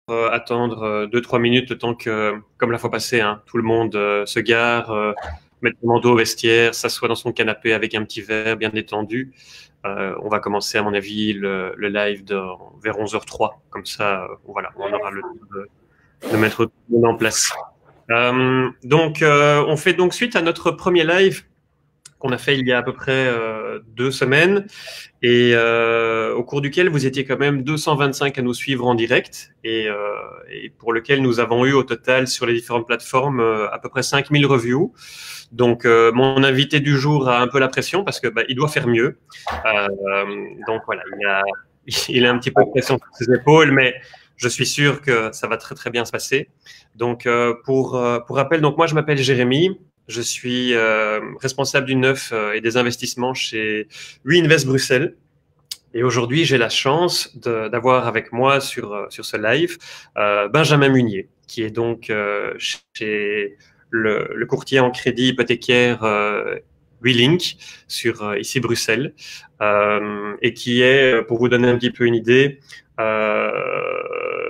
attendre 2-3 minutes le temps que, comme la fois passée, hein, tout le monde se gare, met le manteau au vestiaire, s'assoit dans son canapé avec un petit verre bien détendu. On va commencer, à mon avis, le live vers 11h03. Comme ça, voilà, on aura le temps de mettre tout le monde en place. On fait donc suite à notre premier live qu'on a fait il y a à peu près 2 semaines et au cours duquel vous étiez quand même 225 à nous suivre en direct et pour lequel nous avons eu au total sur les différentes plateformes à peu près 5000 reviews. Donc mon invité du jour a un peu la pression parce que il doit faire mieux. Donc voilà, il a un petit peu de pression sur ses épaules, mais je suis sûr que ça va très très bien se passer. Donc pour rappel, donc moi je m'appelle Jérémy. Je suis responsable du neuf et des investissements chez WeInvest Bruxelles. Et aujourd'hui, j'ai la chance d'avoir avec moi sur ce live Benjamin Munier, qui est donc chez le courtier en crédit hypothécaire WeLink sur ici Bruxelles, et qui est, pour vous donner un petit peu une idée,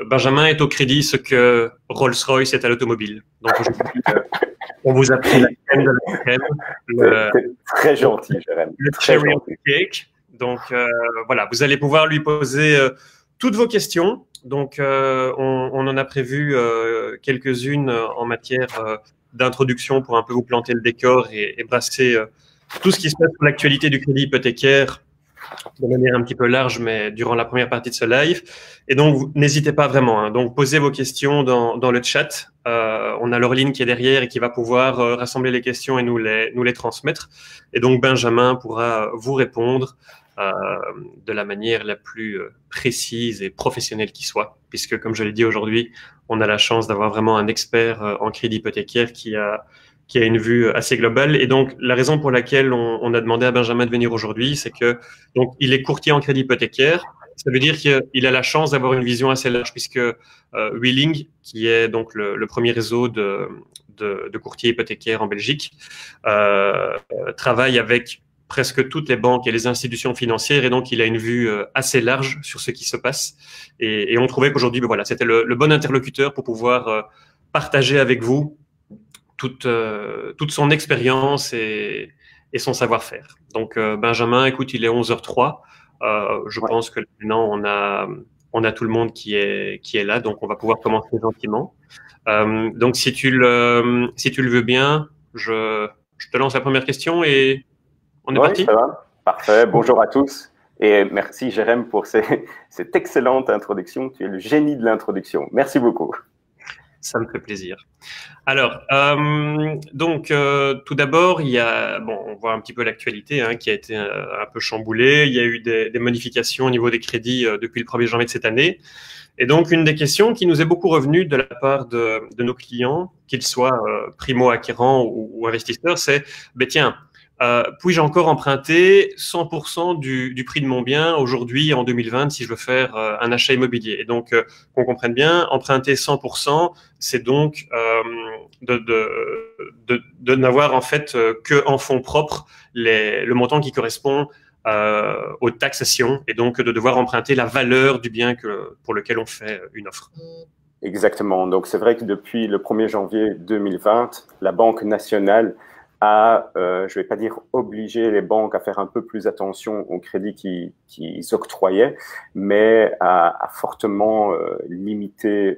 Benjamin est au crédit ce que Rolls-Royce est à l'automobile. Donc aujourd'hui, on vous a pris la crème de la crème. Très gentil, Jérémy. Le cherry on the cake. Donc voilà, vous allez pouvoir lui poser toutes vos questions. Donc on en a prévu quelques-unes en matière d'introduction pour un peu vous planter le décor et brasser tout ce qui se passe sur l'actualité du crédit hypothécaire de manière un petit peu large, mais durant la première partie de ce live. Et donc, n'hésitez pas vraiment. Hein. Donc, posez vos questions dans le chat. On a Laureline qui est derrière et qui va pouvoir rassembler les questions et nous les transmettre. Et donc, Benjamin pourra vous répondre de la manière la plus précise et professionnelle qui soit. Puisque, comme je l'ai dit aujourd'hui, on a la chance d'avoir vraiment un expert en crédit hypothécaire qui a une vue assez globale. Et donc, la raison pour laquelle on a demandé à Benjamin de venir aujourd'hui, c'est que donc il est courtier en crédit hypothécaire. Ça veut dire qu'il a la chance d'avoir une vision assez large, puisque WeLink, qui est donc le premier réseau de courtiers hypothécaires en Belgique, travaille avec presque toutes les banques et les institutions financières, et donc il a une vue assez large sur ce qui se passe. Et on trouvait qu'aujourd'hui, voilà, c'était le bon interlocuteur pour pouvoir partager avec vous toute son expérience et son savoir-faire. Donc, Benjamin, écoute, il est 11h03. Je pense que maintenant, on a tout le monde qui est là, donc on va pouvoir commencer gentiment. Donc, si tu le veux bien, je te lance la première question et on est parti. Ça va. Parfait. Bonjour à tous. Et merci, Jérémy, pour cette excellente introduction. Tu es le génie de l'introduction. Merci beaucoup. Ça me fait plaisir. Alors, tout d'abord, on voit un petit peu l'actualité qui a été un peu chamboulée. Il y a eu des modifications au niveau des crédits depuis le 1er janvier de cette année. Et donc, une des questions qui nous est beaucoup revenue de la part de nos clients, qu'ils soient primo-acquérants ou investisseurs, c'est, tiens, puis-je encore emprunter 100% du prix de mon bien aujourd'hui, en 2020, si je veux faire un achat immobilier? Et donc, qu'on comprenne bien, emprunter 100%, c'est donc de n'avoir en fait que en fonds propres le montant qui correspond aux taxations, et donc de devoir emprunter la valeur du bien pour lequel on fait une offre. Exactement. Donc, c'est vrai que depuis le 1er janvier 2020, la Banque nationale a, je ne vais pas dire obliger les banques à faire un peu plus attention aux crédits qu'ils octroyaient, mais a fortement limité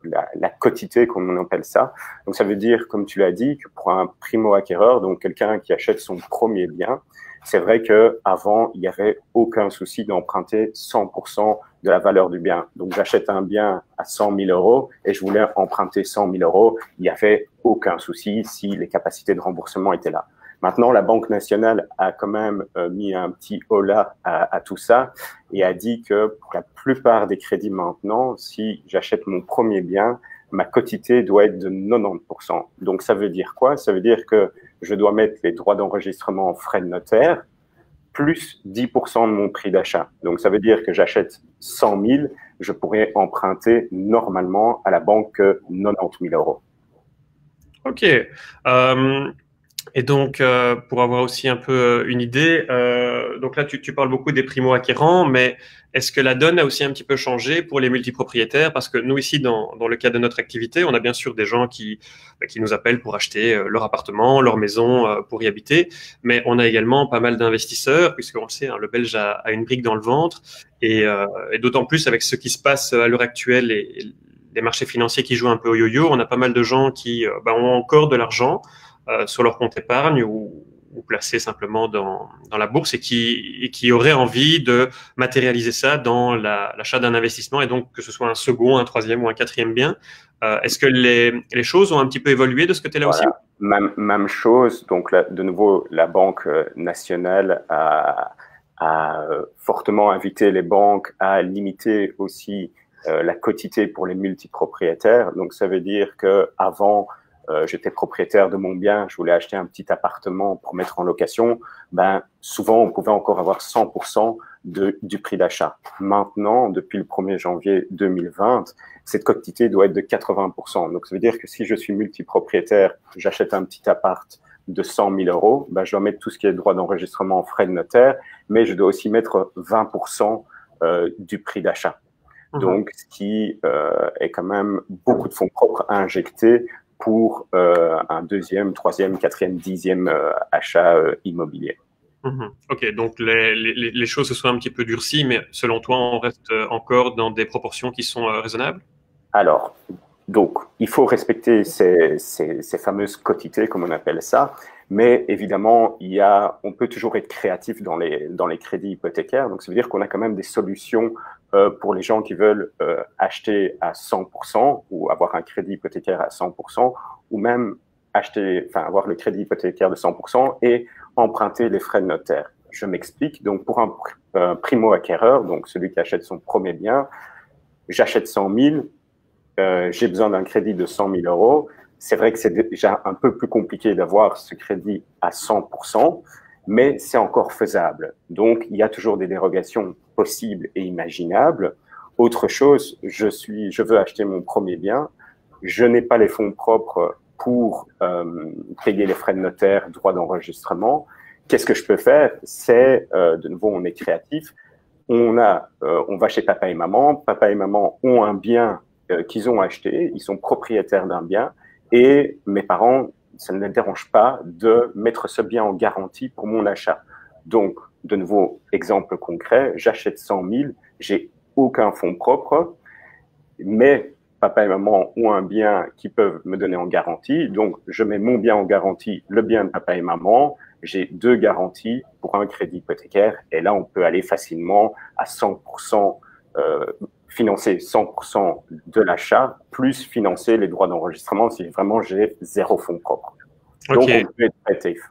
la quotité, comme on appelle ça. Donc, ça veut dire, comme tu l'as dit, que pour un primo-acquéreur, donc quelqu'un qui achète son premier bien, c'est vrai qu'avant, il n'y avait aucun souci d'emprunter 100% de la valeur du bien. Donc, j'achète un bien à 100 000 euros et je voulais emprunter 100 000 euros. Il n'y avait aucun souci si les capacités de remboursement étaient là. Maintenant, la Banque nationale a quand même mis un petit holà à tout ça et a dit que pour la plupart des crédits maintenant, si j'achète mon premier bien, ma quotité doit être de 90%. Donc, ça veut dire quoi? Ça veut dire que je dois mettre les droits d'enregistrement en frais de notaire, plus 10% de mon prix d'achat. Donc, ça veut dire que j'achète 100 000, je pourrais emprunter normalement à la banque 90 000 euros. OK. Et donc, pour avoir aussi un peu une idée, donc là, tu parles beaucoup des primo-acquérants, mais est-ce que la donne a aussi un petit peu changé pour les multipropriétaires? Parce que nous, ici, dans le cadre de notre activité, on a bien sûr des gens qui nous appellent pour acheter leur appartement, leur maison, pour y habiter, mais on a également pas mal d'investisseurs, puisqu'on le sait, hein, le Belge a une brique dans le ventre, et d'autant plus avec ce qui se passe à l'heure actuelle et les marchés financiers qui jouent un peu au yo-yo, on a pas mal de gens qui ont encore de l'argent sur leur compte épargne ou placés simplement dans la bourse et qui auraient envie de matérialiser ça dans l'achat d'un investissement et donc que ce soit un second, un troisième ou un quatrième bien. Est-ce que les choses ont un petit peu évolué de ce côté-là aussi? Voilà, même chose. Donc, là, de nouveau, la Banque nationale a fortement invité les banques à limiter aussi la quotité pour les multipropriétaires. Donc, ça veut dire que avant, j'étais propriétaire de mon bien, je voulais acheter un petit appartement pour mettre en location. Ben, souvent, on pouvait encore avoir 100% du prix d'achat. Maintenant, depuis le 1er janvier 2020, cette quotité doit être de 80%. Donc, ça veut dire que si je suis multipropriétaire, j'achète un petit appart de 100 000 euros, ben, je dois mettre tout ce qui est droit d'enregistrement, frais de notaire, mais je dois aussi mettre 20% du prix d'achat. Donc, ce qui est quand même beaucoup de fonds propres à injecter pour un deuxième, troisième, quatrième, dixième achat immobilier. Ok, donc les choses se sont un petit peu durcies, mais selon toi, on reste encore dans des proportions qui sont raisonnables? Alors, donc, il faut respecter ces fameuses quotités, comme on appelle ça, mais évidemment, on peut toujours être créatif dans les crédits hypothécaires. Donc, ça veut dire qu'on a quand même des solutions pour les gens qui veulent acheter à 100% ou avoir un crédit hypothécaire à 100%, ou même avoir le crédit hypothécaire de 100% et emprunter les frais de notaire. Je m'explique. Donc, pour un primo-acquéreur, donc celui qui achète son premier bien, j'achète 100 000, j'ai besoin d'un crédit de 100 000 euros. C'est vrai que c'est déjà un peu plus compliqué d'avoir ce crédit à 100%, mais c'est encore faisable. Donc, il y a toujours des dérogations possibles et imaginables. Autre chose, je veux acheter mon premier bien, je n'ai pas les fonds propres pour payer les frais de notaire, droits d'enregistrement. Qu'est-ce que je peux faire? C'est, de nouveau, on est créatif. On va chez papa et maman. Papa et maman ont un bien qu'ils ont acheté. Ils sont propriétaires d'un bien. Et mes parents, ça ne les dérange pas de mettre ce bien en garantie pour mon achat. Donc, de nouveau, exemple concret, j'achète 100 000, j'ai aucun fonds propre, mais papa et maman ont un bien qu'ils peuvent me donner en garantie. Donc, je mets mon bien en garantie, le bien de papa et maman. J'ai 2 garanties pour un crédit hypothécaire. Et là, on peut aller facilement à 100%, financer 100% de l'achat, plus financer les droits d'enregistrement si vraiment j'ai 0 fonds propres. Donc, Okay. on peut être très safe.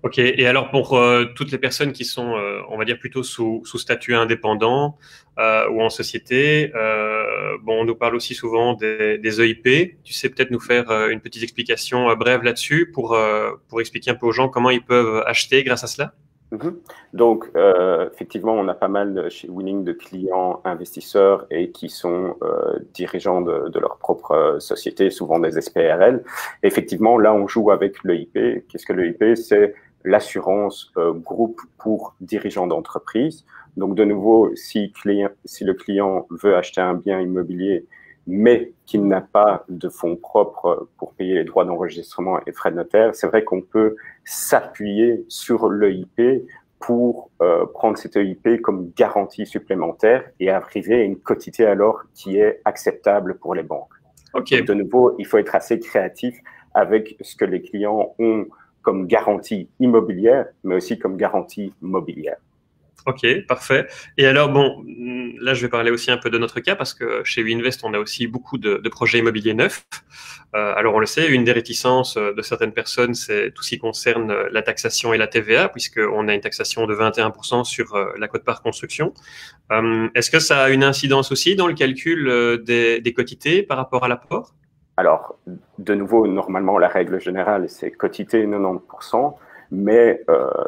Ok, et alors pour toutes les personnes qui sont, on va dire plutôt sous statut indépendant ou en société, bon, on nous parle aussi souvent des EIP. Tu sais peut-être nous faire une petite explication brève là-dessus pour expliquer un peu aux gens comment ils peuvent acheter grâce à cela? Donc, effectivement, on a pas mal chez Winning de clients investisseurs et qui sont dirigeants de leur propre société, souvent des SPRL. Et effectivement, là, on joue avec l'EIP. Qu'est-ce que l'EIP? C'est l'assurance groupe pour dirigeants d'entreprise. Donc, de nouveau, si le client veut acheter un bien immobilier, mais qu'il n'a pas de fonds propres pour payer les droits d'enregistrement et frais de notaire, c'est vrai qu'on peut s'appuyer sur l'EIP pour prendre cette EIP comme garantie supplémentaire et arriver à une quotité alors qui est acceptable pour les banques. Okay. Donc, de nouveau, il faut être assez créatif avec ce que les clients ont comme garantie immobilière, mais aussi comme garantie mobilière. Ok, parfait. Et alors, bon, là, je vais parler aussi un peu de notre cas parce que chez WeInvest, on a aussi beaucoup de projets immobiliers neufs. Alors, on le sait, une des réticences de certaines personnes, c'est tout ce qui concerne la taxation et la TVA, puisqu'on a une taxation de 21% sur la quote-part construction. Est-ce que ça a une incidence aussi dans le calcul des quotités par rapport à l'apport? Alors, de nouveau, normalement, la règle générale, c'est quotité 90%. Mais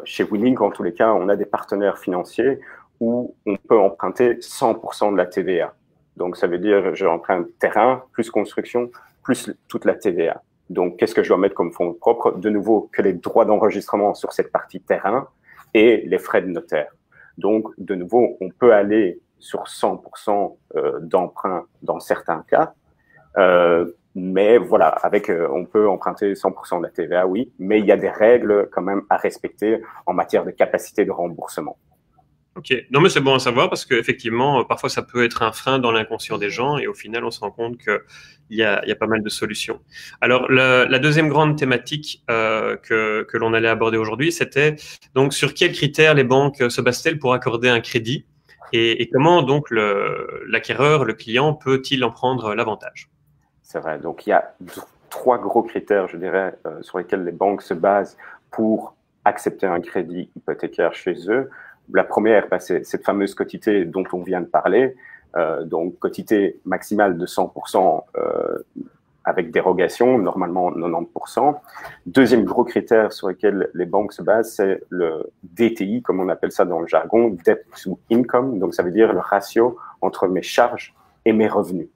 chez Winning, en tous les cas, on a des partenaires financiers où on peut emprunter 100% de la TVA. Donc, ça veut dire j'emprunte terrain, plus construction, plus toute la TVA. Donc, qu'est-ce que je dois mettre comme fonds propres? De nouveau, que les droits d'enregistrement sur cette partie terrain et les frais de notaire. Donc, de nouveau, on peut aller sur 100% d'emprunt dans certains cas. Mais voilà, on peut emprunter 100% de la TVA, oui, mais il y a des règles quand même à respecter en matière de capacité de remboursement. Ok, non mais c'est bon à savoir parce qu'effectivement, parfois ça peut être un frein dans l'inconscient des gens et au final on se rend compte qu'il y a pas mal de solutions. Alors la deuxième grande thématique que l'on allait aborder aujourd'hui, c'était donc sur quels critères les banques se basent-elles pour accorder un crédit et comment donc l'acquéreur, le client, peut-il en prendre l'avantage? C'est vrai, donc il y a trois gros critères, je dirais, sur lesquels les banques se basent pour accepter un crédit hypothécaire chez eux. La première, c'est cette fameuse quotité dont on vient de parler, donc quotité maximale de 100% avec dérogation, normalement 90%. Deuxième gros critère sur lequel les banques se basent, c'est le DTI, comme on appelle ça dans le jargon, Debt to Income, donc ça veut dire le ratio entre mes charges et mes revenus,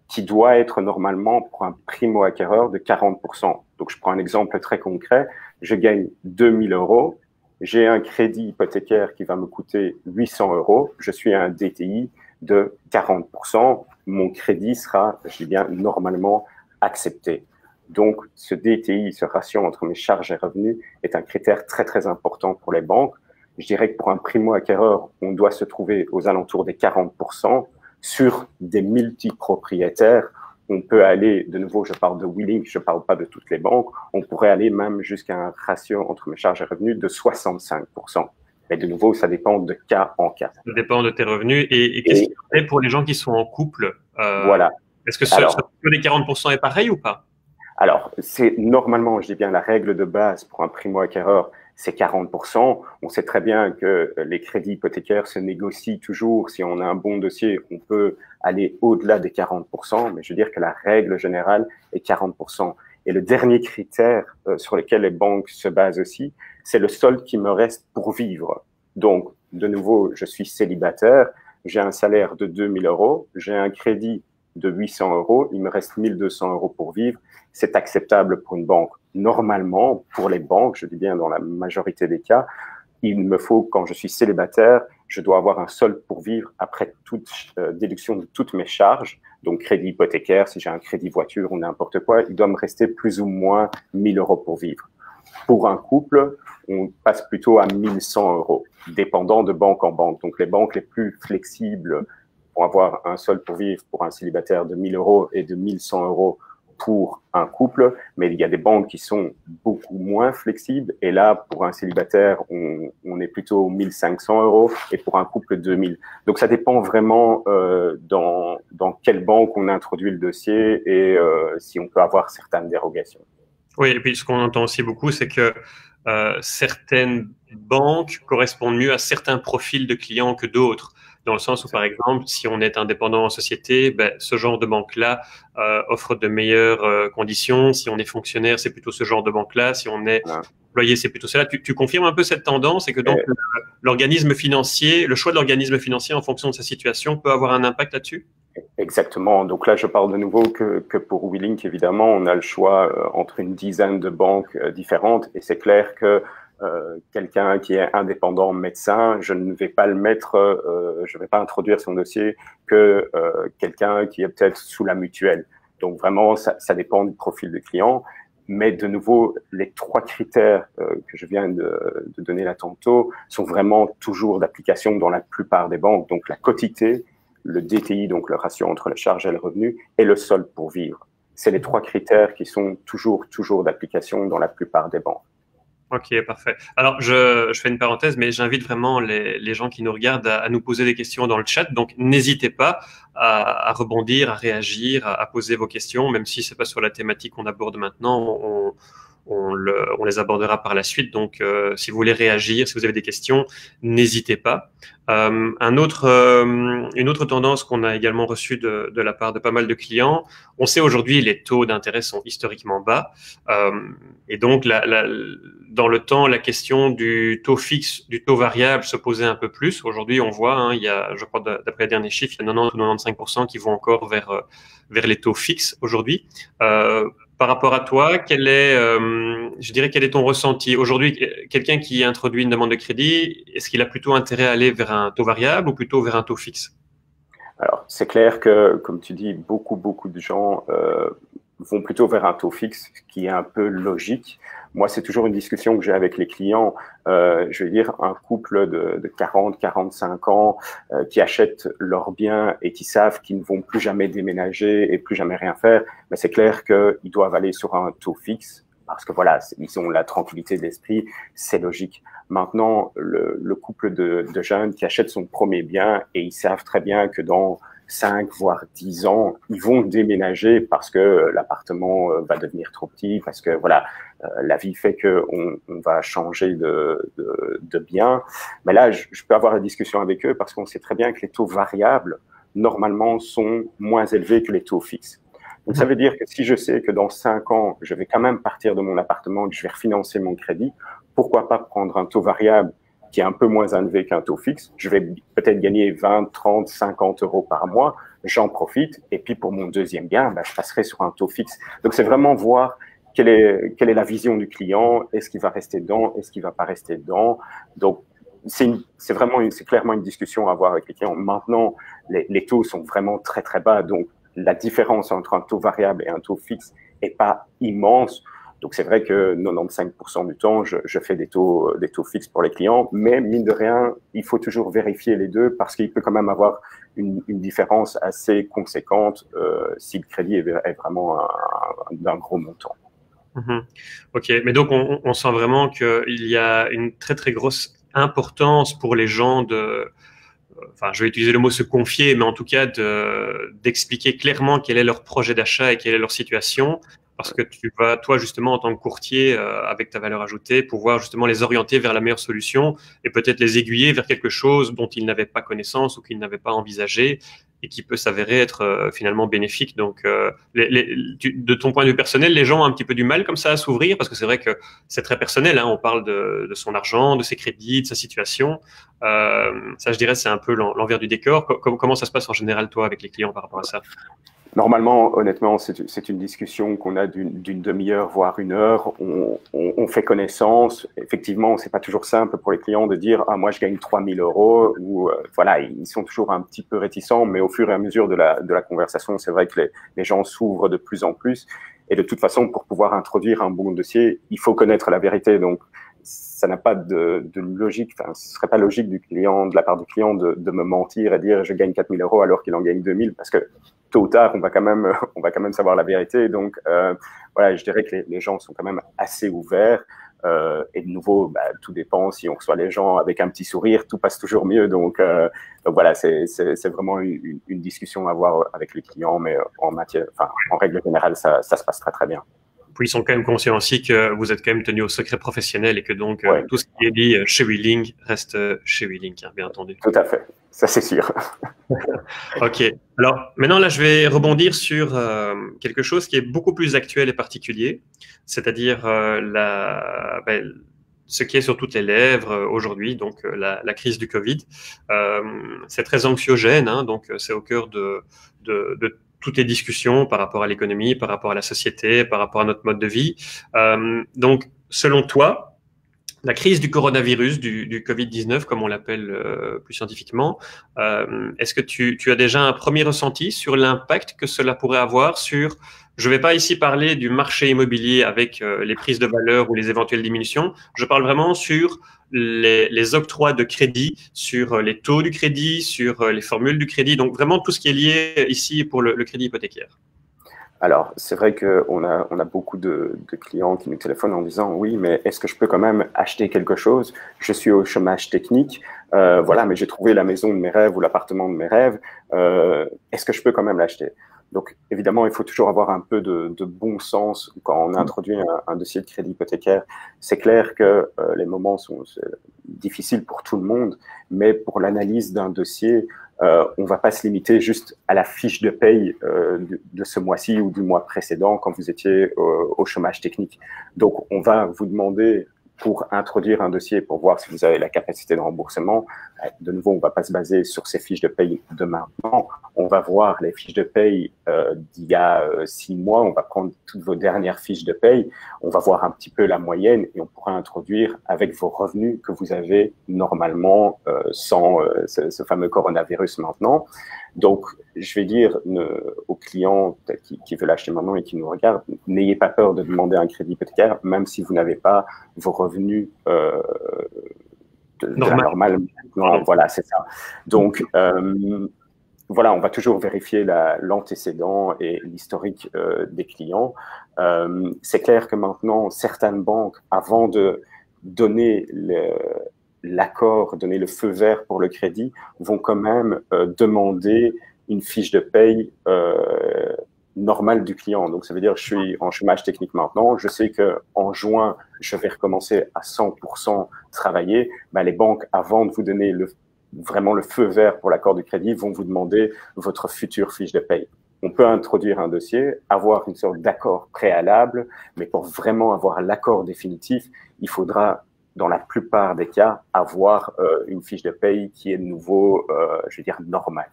qui doit être normalement pour un primo-acquéreur de 40%. Donc je prends un exemple très concret, je gagne 2000 €, j'ai un crédit hypothécaire qui va me coûter 800 €, je suis à un DTI de 40%, mon crédit sera, je dis bien, normalement accepté. Donc, ce DTI, ce ratio entre mes charges et revenus, est un critère très, très important pour les banques. Je dirais que pour un primo-acquéreur, on doit se trouver aux alentours des 40%. Sur des multipropriétaires, on peut aller, de nouveau, je parle de Willink, je ne parle pas de toutes les banques, on pourrait aller même jusqu'à un ratio entre mes charges et revenus de 65%. Mais de nouveau, ça dépend de cas en cas. Ça dépend de tes revenus. Et qu'est-ce qu'il y a pour les gens qui sont en couple? Voilà. Est-ce que ce les 40% est pareil ou pas? Alors, c'est normalement, je dis bien, la règle de base pour un primo-acquéreur, c'est 40%. On sait très bien que les crédits hypothécaires se négocient toujours. Si on a un bon dossier, on peut aller au-delà des 40%, mais je veux dire que la règle générale est 40%. Et le dernier critère sur lequel les banques se basent aussi, c'est le solde qui me reste pour vivre. Donc, de nouveau, je suis célibataire, j'ai un salaire de 2000 €, j'ai un crédit de 800 €, il me reste 1200 € pour vivre. C'est acceptable pour une banque. Normalement, pour les banques, je dis bien dans la majorité des cas, il me faut, quand je suis célibataire, je dois avoir un solde pour vivre après toute déduction de toutes mes charges. Donc, crédit hypothécaire, si j'ai un crédit voiture ou n'importe quoi, il doit me rester plus ou moins 1000 € pour vivre. Pour un couple, on passe plutôt à 1100 €, dépendant de banque en banque. Donc, les banques les plus flexibles vont avoir un solde pour vivre pour un célibataire de 1000 € et de 1100 € pour un couple, mais il y a des banques qui sont beaucoup moins flexibles. Et là, pour un célibataire, on est plutôt 1500 € et pour un couple, 2000. Donc, ça dépend vraiment dans quelle banque on introduit le dossier et si on peut avoir certaines dérogations. Oui, et puis ce qu'on entend aussi beaucoup, c'est que certaines banques correspondent mieux à certains profils de clients que d'autres. Dans le sens où, par exemple, si on est indépendant en société, ben, ce genre de banque-là offre de meilleures conditions. Si on est fonctionnaire, c'est plutôt ce genre de banque-là. Si on est employé, c'est plutôt cela. Tu confirmes un peu cette tendance et que donc l'organisme financier, le choix de l'organisme financier en fonction de sa situation peut avoir un impact là-dessus? Exactement. Donc là, je parle de nouveau que pour Willink, évidemment, on a le choix entre une dizaine de banques différentes et c'est clair que quelqu'un qui est indépendant médecin, je ne vais pas le mettre, je ne vais pas introduire son dossier que quelqu'un qui est peut-être sous la mutuelle. Donc vraiment, ça dépend du profil du client. Mais de nouveau, les trois critères que je viens de donner là tantôt sont vraiment toujours d'application dans la plupart des banques. Donc la quotité, le DTI, donc le ratio entre la charge et le revenu, et le solde pour vivre. C'est les trois critères qui sont toujours d'application dans la plupart des banques. Ok, parfait. Alors, je fais une parenthèse, mais j'invite vraiment les gens qui nous regardent à nous poser des questions dans le chat. Donc, n'hésitez pas à rebondir, à réagir, à poser vos questions, même si c'est pas sur la thématique qu'on aborde maintenant. On les abordera par la suite. Donc, si vous voulez réagir, si vous avez des questions, n'hésitez pas. Une autre tendance qu'on a également reçue de la part de pas mal de clients, on sait aujourd'hui les taux d'intérêt sont historiquement bas. Et donc, dans le temps, la question du taux fixe, du taux variable se posait un peu plus. Aujourd'hui, on voit, il y a, je crois, d'après les derniers chiffres, il y a 90 ou 95% qui vont encore vers les taux fixes aujourd'hui. par rapport à toi, je dirais, quel est ton ressenti? Aujourd'hui, quelqu'un qui introduit une demande de crédit, est-ce qu'il a plutôt intérêt à aller vers un taux variable ou plutôt vers un taux fixe? Alors, c'est clair que, comme tu dis, beaucoup de gens vont plutôt vers un taux fixe, ce qui est un peu logique. Moi, c'est toujours une discussion que j'ai avec les clients. Je veux dire, un couple de 40, 45 ans qui achètent leurs biens et qui savent qu'ils ne vont plus jamais déménager et plus jamais rien faire, mais c'est clair qu'ils doivent aller sur un taux fixe parce que voilà, ils ont la tranquillité d'esprit, c'est logique. Maintenant, le couple de jeunes qui achètent son premier bien et ils savent très bien que dans 5 voire 10 ans, ils vont déménager parce que l'appartement va devenir trop petit, parce que voilà, la vie fait qu'on va changer de bien. Mais là, je peux avoir la discussion avec eux parce qu'on sait très bien que les taux variables, normalement, sont moins élevés que les taux fixes. Donc, ça veut dire que si je sais que dans 5 ans, je vais quand même partir de mon appartement, que je vais refinancer mon crédit, pourquoi pas prendre un taux variable qui est un peu moins élevé qu'un taux fixe. Je vais peut-être gagner 20, 30, 50 euros par mois. J'en profite. Et puis, pour mon deuxième bien, je passerai sur un taux fixe. Donc, c'est vraiment voir quelle est la vision du client. Est-ce qu'il va rester dedans? Est-ce qu'il va pas rester dedans? Donc, c'est clairement une discussion à avoir avec les clients. Maintenant, les taux sont vraiment très, très bas. Donc, la différence entre un taux variable et un taux fixe est pas immense. Donc, c'est vrai que 95% du temps, je fais des taux fixes pour les clients, mais mine de rien, il faut toujours vérifier les deux parce qu'il peut quand même avoir une différence assez conséquente si le crédit est vraiment d'un gros montant. Ok, mais donc on sent vraiment qu'il y a une très très grosse importance pour les gens enfin, je vais utiliser le mot se confier, mais en tout cas d'expliquer clairement quel est leur projet d'achat et quelle est leur situation, parce que tu vas, toi, justement, en tant que courtier, avec ta valeur ajoutée, pouvoir justement les orienter vers la meilleure solution et peut-être les aiguiller vers quelque chose dont ils n'avaient pas connaissance ou qu'ils n'avaient pas envisagé et qui peut s'avérer être finalement bénéfique. Donc, de ton point de vue personnel, les gens ont un petit peu du mal comme ça à s'ouvrir, parce que c'est vrai que c'est très personnel, hein, on parle de son argent, de ses crédits, de sa situation. Ça, je dirais, c'est un peu l'envers du décor. Comment ça se passe en général, toi, avec les clients par rapport à ça? Normalement, honnêtement, c'est une discussion qu'on a d'une demi-heure, voire 1 heure. On fait connaissance. Effectivement, c'est pas toujours simple pour les clients de dire « Ah, moi, je gagne 3 000 euros » ou voilà, ils sont toujours un petit peu réticents, mais au fur et à mesure de la conversation, c'est vrai que les gens s'ouvrent de plus en plus. Et de toute façon, pour pouvoir introduire un bon dossier, il faut connaître la vérité. Donc, ça n'a pas de logique. Enfin, ce serait pas logique de la part du client de me mentir et dire « Je gagne 4 000 euros alors qu'il en gagne 2 000 » parce que tôt ou tard, on va quand même savoir la vérité. Donc, voilà, je dirais que les gens sont quand même assez ouverts. Et de nouveau, tout dépend. Si on reçoit les gens avec un petit sourire, tout passe toujours mieux. Donc voilà, c'est vraiment une discussion à avoir avec les clients, mais en règle générale, ça se passe très, très bien. Puis ils sont quand même conscients aussi que vous êtes quand même tenu au secret professionnel et que donc ouais. Tout ce qui est dit chez Wheeling reste chez Wheeling, hein, bien entendu. Tout à fait, ça c'est sûr. Ok, alors maintenant là je vais rebondir sur quelque chose qui est beaucoup plus actuel et particulier, c'est-à-dire ce qui est sur toutes les lèvres aujourd'hui, donc la crise du Covid. C'est très anxiogène, hein, donc c'est au cœur de toutes les discussions par rapport à l'économie, par rapport à la société, par rapport à notre mode de vie. Donc, selon toi, la crise du coronavirus, du Covid-19, comme on l'appelle plus scientifiquement, est-ce que tu as déjà un premier ressenti sur l'impact que cela pourrait avoir sur, je ne vais pas ici parler du marché immobilier avec les prises de valeur ou les éventuelles diminutions, je parle vraiment sur les octrois de crédit, sur les taux du crédit, sur les formules du crédit, donc vraiment tout ce qui est lié ici pour le crédit hypothécaire. Alors, c'est vrai qu'on a beaucoup de clients qui nous téléphonent en disant « Oui, mais est-ce que je peux quand même acheter quelque chose? Je suis au chômage technique, voilà, mais j'ai trouvé la maison de mes rêves ou l'appartement de mes rêves. Est-ce que je peux quand même l'acheter ?» Donc, évidemment, il faut toujours avoir un peu de bon sens quand on introduit un dossier de crédit hypothécaire. C'est clair que les moments sont difficiles pour tout le monde, mais pour l'analyse d'un dossier, on va pas se limiter juste à la fiche de paye de ce mois-ci ou du mois précédent quand vous étiez au chômage technique. Donc, on va vous demander pour introduire un dossier pour voir si vous avez la capacité de remboursement, de nouveau, on ne va pas se baser sur ces fiches de paye de maintenant. On va voir les fiches de paye d'il y a 6 mois. On va prendre toutes vos dernières fiches de paye. On va voir un petit peu la moyenne et on pourra introduire avec vos revenus que vous avez normalement sans ce fameux coronavirus maintenant. Donc, je vais dire aux clients qui veulent acheter maintenant et qui nous regardent, n'ayez pas peur de demander un crédit hypothécaire, même si vous n'avez pas vos revenus de la normale. Non, voilà, c'est ça. Donc, voilà, on va toujours vérifier l'antécédent et l'historique des clients. C'est clair que maintenant, certaines banques, avant de donner l'accord, donner le feu vert pour le crédit, vont quand même demander une fiche de paye normale du client. Donc, ça veut dire que je suis en chômage technique maintenant. Je sais qu'en juin, je vais recommencer à 100% travailler. Ben, les banques, avant de vous donner vraiment le feu vert pour l'accord du crédit, vont vous demander votre future fiche de paye. On peut introduire un dossier, avoir une sorte d'accord préalable, mais pour vraiment avoir l'accord définitif, il faudra dans la plupart des cas, avoir une fiche de paye qui est de nouveau, je veux dire, normale.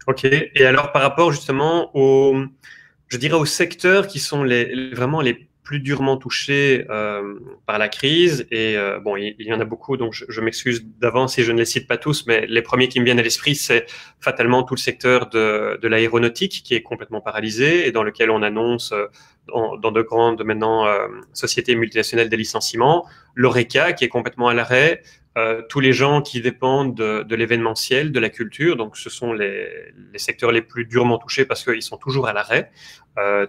OK. Et alors, par rapport justement je dirais aux secteurs qui sont vraiment les plus durement touchés par la crise, et bon, il y en a beaucoup, donc je m'excuse d'avance si je ne les cite pas tous, mais les premiers qui me viennent à l'esprit, c'est fatalement tout le secteur de l'aéronautique qui est complètement paralysé et dans lequel on annonce dans de grandes maintenant sociétés multinationales des licenciements, l'Horeca qui est complètement à l'arrêt, tous les gens qui dépendent de l'événementiel, de la culture, donc ce sont les secteurs les plus durement touchés parce qu'ils sont toujours à l'arrêt.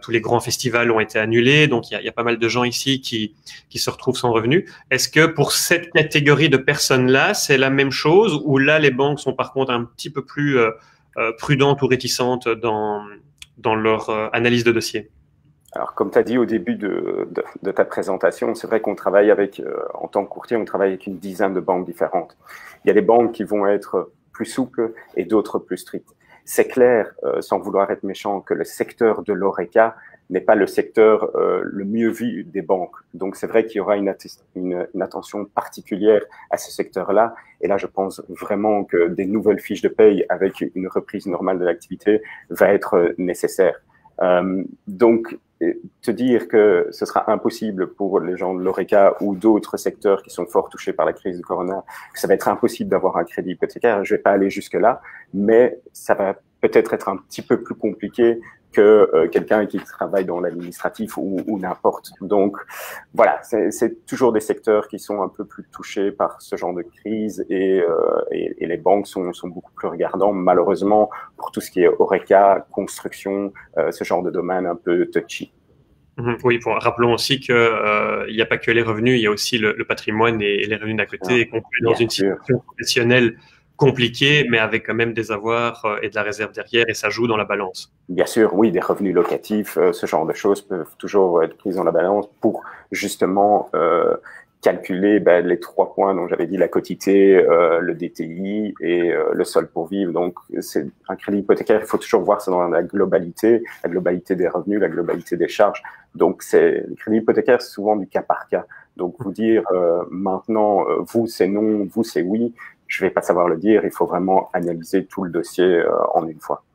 Tous les grands festivals ont été annulés, donc il y a pas mal de gens ici qui se retrouvent sans revenus. Est-ce que pour cette catégorie de personnes-là, c'est la même chose, ou là les banques sont par contre un petit peu plus prudentes ou réticentes dans leur analyse de dossier? Alors, comme tu as dit au début de ta présentation, c'est vrai qu'on travaille en tant que courtier, on travaille avec une dizaine de banques différentes. Il y a des banques qui vont être plus souples et d'autres plus strictes. C'est clair, sans vouloir être méchant, que le secteur de l'Horeca n'est pas le secteur le mieux vu des banques. Donc, c'est vrai qu'il y aura une attention particulière à ce secteur-là. Et là, je pense vraiment que des nouvelles fiches de paye avec une reprise normale de l'activité va être nécessaire. Donc, te dire que ce sera impossible pour les gens de l'Horeca ou d'autres secteurs qui sont fort touchés par la crise du corona, que ça va être impossible d'avoir un crédit hypothécaire, je vais pas aller jusque-là, mais ça va peut-être être un petit peu plus compliqué que quelqu'un qui travaille dans l'administratif ou n'importe. Donc, voilà, c'est toujours des secteurs qui sont un peu plus touchés par ce genre de crise et les banques sont beaucoup plus regardants, malheureusement, pour tout ce qui est Horeca, construction, ce genre de domaine un peu touchy. Oui, rappelons aussi que il n'y a pas que les revenus, il y a aussi le patrimoine et les revenus d'à côté, et qu'on est dans une situation professionnelle compliqué, mais avec quand même des avoirs et de la réserve derrière, et ça joue dans la balance. Bien sûr, oui, des revenus locatifs, ce genre de choses peuvent toujours être prises dans la balance pour justement calculer les 3 points dont j'avais dit, la quotité, le DTI et le sol pour vivre. Donc, c'est un crédit hypothécaire, il faut toujours voir ça dans la globalité des revenus, la globalité des charges. Donc, le crédit hypothécaire, c'est souvent du cas par cas. Donc, vous dire maintenant, vous, c'est non, vous, c'est oui, je vais pas savoir le dire, il faut vraiment analyser tout le dossier en une fois.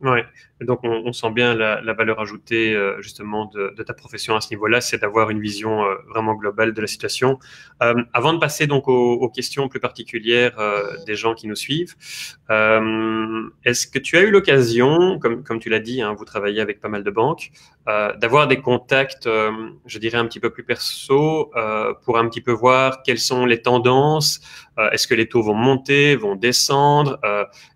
Oui, donc on sent bien la valeur ajoutée justement de ta profession à ce niveau-là, c'est d'avoir une vision vraiment globale de la situation. Avant de passer donc aux questions plus particulières des gens qui nous suivent, est-ce que tu as eu l'occasion, comme tu l'as dit, hein, vous travaillez avec pas mal de banques, d'avoir des contacts, je dirais un petit peu plus perso, pour un petit peu voir quelles sont les tendances, est-ce que les taux vont monter, vont descendre,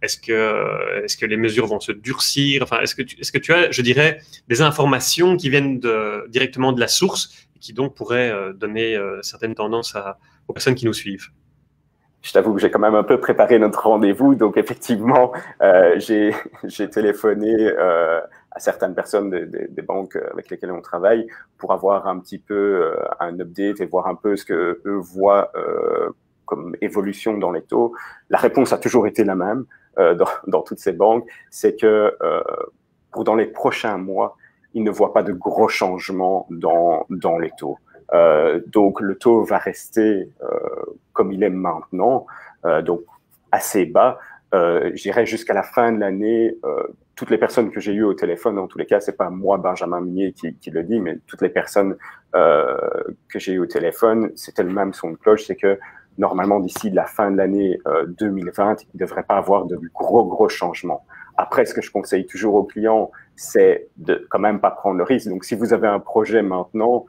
est-ce que les mesures vont se durcir, enfin, est-ce que tu as, je dirais, des informations qui viennent directement de la source et qui donc pourraient donner certaines tendances aux personnes qui nous suivent? Je t'avoue que j'ai quand même un peu préparé notre rendez-vous, donc effectivement, j'ai téléphoné à certaines personnes des banques avec lesquelles on travaille pour avoir un petit peu un update et voir un peu ce que eux voient comme évolution dans les taux. La réponse a toujours été la même dans toutes ces banques, c'est que dans les prochains mois, ils ne voient pas de gros changements dans les taux. Donc, le taux va rester comme il est maintenant, donc assez bas. Je dirais jusqu'à la fin de l'année, toutes les personnes que j'ai eues au téléphone, en tous les cas, c'est pas moi, Benjamin Minier, qui le dit, mais toutes les personnes que j'ai eues au téléphone, c'était le même son de cloche, c'est que normalement, d'ici la fin de l'année 2020, il ne devrait pas avoir de gros changements. Après, ce que je conseille toujours aux clients, c'est de quand même pas prendre le risque. Donc, si vous avez un projet maintenant,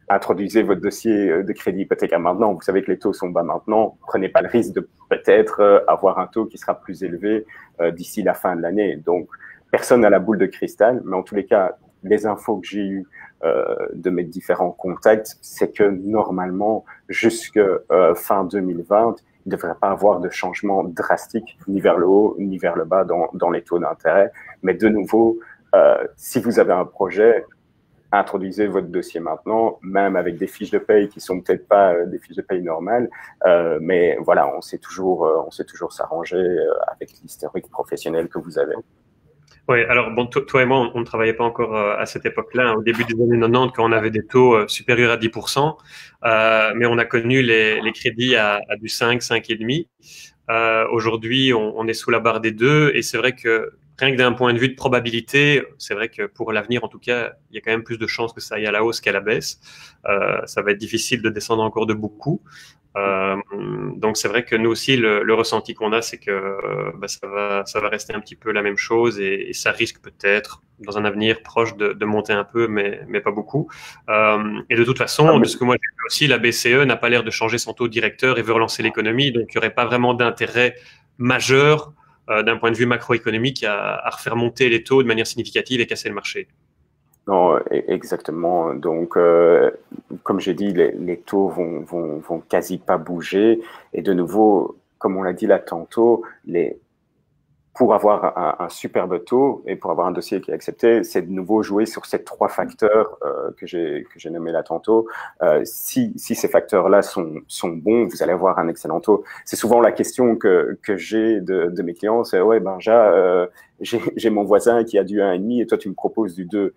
introduisez votre dossier de crédit hypothécaire maintenant. Vous savez que les taux sont bas maintenant. Prenez pas le risque de peut-être avoir un taux qui sera plus élevé d'ici la fin de l'année. Donc, personne n'a la boule de cristal, mais en tous les cas, les infos que j'ai eues de mes différents contacts, c'est que normalement, jusque fin 2020, il ne devrait pas avoir de changement drastique, ni vers le haut, ni vers le bas dans les taux d'intérêt. Mais de nouveau, si vous avez un projet, introduisez votre dossier maintenant, même avec des fiches de paye qui sont peut-être pas des fiches de paye normales, mais voilà, on sait toujours s'arranger avec l'historique professionnel que vous avez. Oui, alors bon, toi et moi, on ne travaillait pas encore à cette époque-là, au début des années 90, quand on avait des taux supérieurs à 10%, mais on a connu les crédits à du 5, 5,5. Aujourd'hui, on est sous la barre des 2, et c'est vrai que rien que d'un point de vue de probabilité, c'est vrai que pour l'avenir, en tout cas, il y a quand même plus de chances que ça aille à la hausse qu'à la baisse. Ça va être difficile de descendre encore de beaucoup. Donc c'est vrai que nous aussi le ressenti qu'on a, c'est que ça va rester un petit peu la même chose, et ça risque peut-être dans un avenir proche de monter un peu, mais pas beaucoup. Et de toute façon, de ce que moi j'ai vu aussi, la BCE n'a pas l'air de changer son taux directeur et veut relancer l'économie, donc il n'y aurait pas vraiment d'intérêt majeur d'un point de vue macroéconomique à refaire monter les taux de manière significative et casser le marché. Non, exactement. Donc, comme j'ai dit, les taux vont quasi pas bouger. Et de nouveau, comme on l'a dit là tantôt, pour avoir un superbe taux et pour avoir un dossier qui est accepté, c'est de nouveau jouer sur ces 3 facteurs que j'ai nommés là tantôt. Si ces facteurs-là sont bons, vous allez avoir un excellent taux. C'est souvent la question que j'ai de mes clients, c'est ouais, Benja, j'ai mon voisin qui a du 1,5 et toi tu me proposes du 2.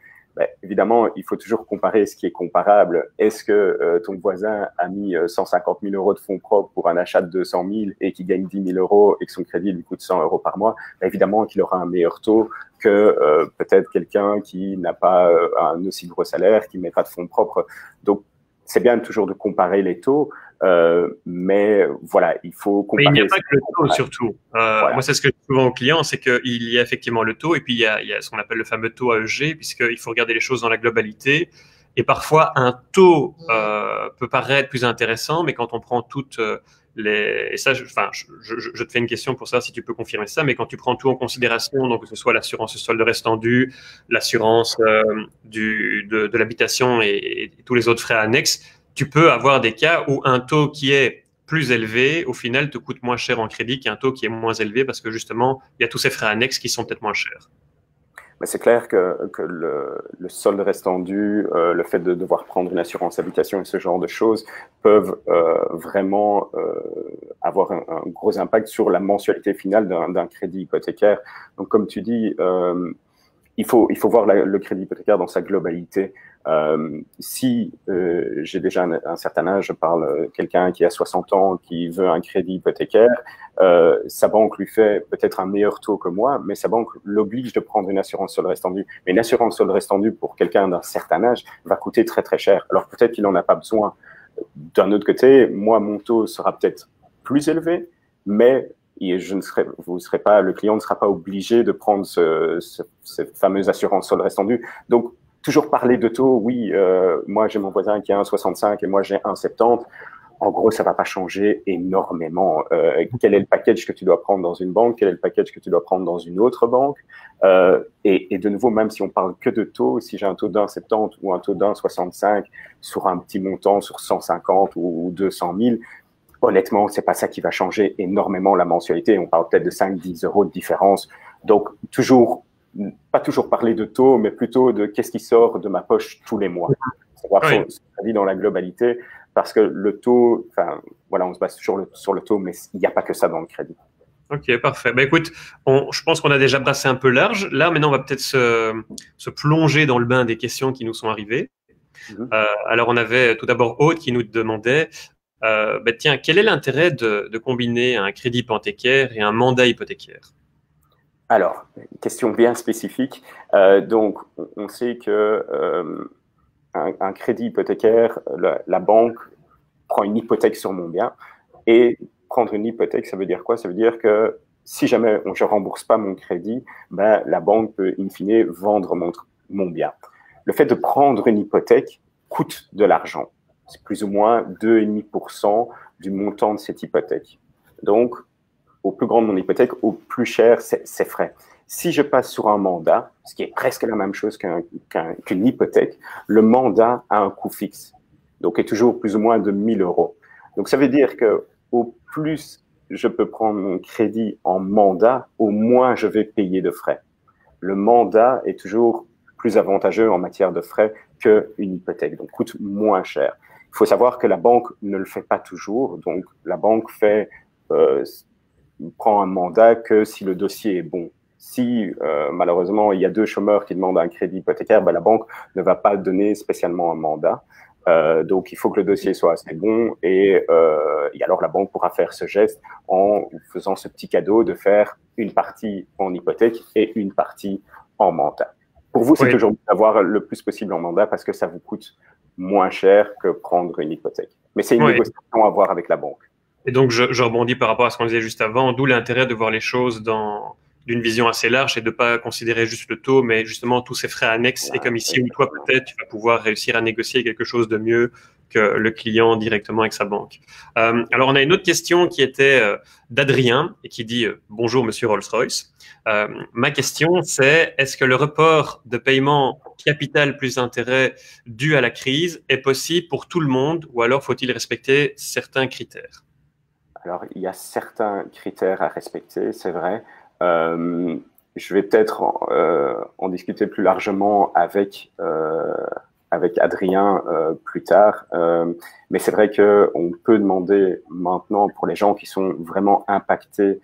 Évidemment, il faut toujours comparer ce qui est comparable. Est-ce que ton voisin a mis 150 000 euros de fonds propres pour un achat de 200 000 et qui gagne 10 000 euros et que son crédit lui coûte 100 euros par mois? Évidemment qu'il aura un meilleur taux que peut-être quelqu'un qui n'a pas un aussi gros salaire, qui ne met pas de fonds propres. Donc, c'est bien toujours de comparer les taux, mais voilà, il faut comparer. Mais il n'y a pas que le taux, surtout. Voilà. Moi, c'est ce que je dis souvent aux clients, c'est qu'il y a effectivement le taux, et puis il y a ce qu'on appelle le fameux taux AEG, puisqu'il faut regarder les choses dans la globalité. Et parfois, un taux peut paraître plus intéressant, mais quand on prend toutes et ça, je te fais une question pour savoir si tu peux confirmer ça, mais quand tu prends tout en considération, donc que ce soit l'assurance solde restendu, l'assurance de l'habitation et tous les autres frais annexes, tu peux avoir des cas où un taux qui est plus élevé, au final, te coûte moins cher en crédit qu'un taux qui est moins élevé, parce que justement, il y a tous ces frais annexes qui sont peut-être moins chers. Mais c'est clair que le solde restendu, le fait de devoir prendre une assurance habitation et ce genre de choses peuvent vraiment avoir un gros impact sur la mensualité finale d'un crédit hypothécaire. Donc, comme tu dis, il faut voir le crédit hypothécaire dans sa globalité. Si j'ai déjà un certain âge, je parle quelqu'un qui a 60 ans, qui veut un crédit hypothécaire, sa banque lui fait peut-être un meilleur taux que moi, mais sa banque l'oblige de prendre une assurance solde restendu. Mais une assurance solde restendu pour quelqu'un d'un certain âge va coûter très cher. Alors peut-être qu'il n'en a pas besoin. D'un autre côté, moi, mon taux sera peut-être plus élevé, mais le client ne sera pas obligé de prendre cette fameuse assurance solde restendu. Donc, toujours parler de taux, oui, moi j'ai mon voisin qui a 1,65 et moi j'ai 1,70. En gros, ça va pas changer énormément. Quel est le package que tu dois prendre dans une banque? Quel est le package que tu dois prendre dans une autre banque? Et de nouveau, même si on parle que de taux, si j'ai un taux d'1,70 ou un taux d'1,65 sur un petit montant, sur 150 ou 200 000, honnêtement, c'est pas ça qui va changer énormément la mensualité. On parle peut-être de 5-10 euros de différence. Donc, pas toujours parler de taux, mais plutôt de qu'est-ce qui sort de ma poche tous les mois. Savoir ce qu'on dit dans la globalité, parce que le taux, voilà, on se base sur le taux, mais il n'y a pas que ça dans le crédit. Ok, parfait. Écoute, je pense qu'on a déjà brassé un peu large. Là, maintenant, on va peut-être se plonger dans le bain des questions qui nous sont arrivées. Alors, on avait tout d'abord Aude qui nous demandait, tiens, quel est l'intérêt de combiner un crédit hypothécaire et un mandat hypothécaire? Alors, question bien spécifique. Donc, on sait que un crédit hypothécaire, la banque prend une hypothèque sur mon bien. Et prendre une hypothèque, ça veut dire quoi? Ça veut dire que si jamais je ne rembourse pas mon crédit, la banque peut in fine vendre mon bien. Le fait de prendre une hypothèque coûte de l'argent. C'est plus ou moins 2,5% du montant de cette hypothèque. Donc, au plus grand de mon hypothèque, au plus cher, c'est frais. Si je passe sur un mandat, ce qui est presque la même chose qu'une hypothèque, le mandat a un coût fixe. Donc, est toujours plus ou moins de 1 000 €. Donc, ça veut dire que au plus je peux prendre mon crédit en mandat, au moins je vais payer de frais. Le mandat est toujours plus avantageux en matière de frais qu'une hypothèque, donc coûte moins cher. Il faut savoir que la banque ne le fait pas toujours, donc la banque prend un mandat que si le dossier est bon. Si malheureusement il y a 2 chômeurs qui demandent un crédit hypothécaire, la banque ne va pas donner spécialement un mandat. Donc il faut que le dossier soit assez bon et alors la banque pourra faire ce geste en faisant ce petit cadeau de faire une partie en hypothèque et une partie en mandat. Pour vous, c'est toujours d'avoir le plus possible en mandat parce que ça vous coûte moins cher que prendre une hypothèque. Mais c'est une négociation à avoir avec la banque. Et donc, je rebondis par rapport à ce qu'on disait juste avant, d'où l'intérêt de voir les choses d'une vision assez large et de ne pas considérer juste le taux, mais justement tous ces frais annexes. Et comme ici, où toi, peut-être, tu vas pouvoir réussir à négocier quelque chose de mieux que le client directement avec sa banque. Alors, on a une autre question qui était d'Adrien et qui dit « Bonjour, monsieur Rolls-Royce. Ma question, c'est est-ce que le report de paiement capital plus intérêt dû à la crise est possible pour tout le monde ou alors faut-il respecter certains critères ?» Alors, il y a certains critères à respecter, c'est vrai. Je vais peut-être en discuter plus largement avec Adrien plus tard. Mais c'est vrai qu'on peut demander maintenant pour les gens qui sont vraiment impactés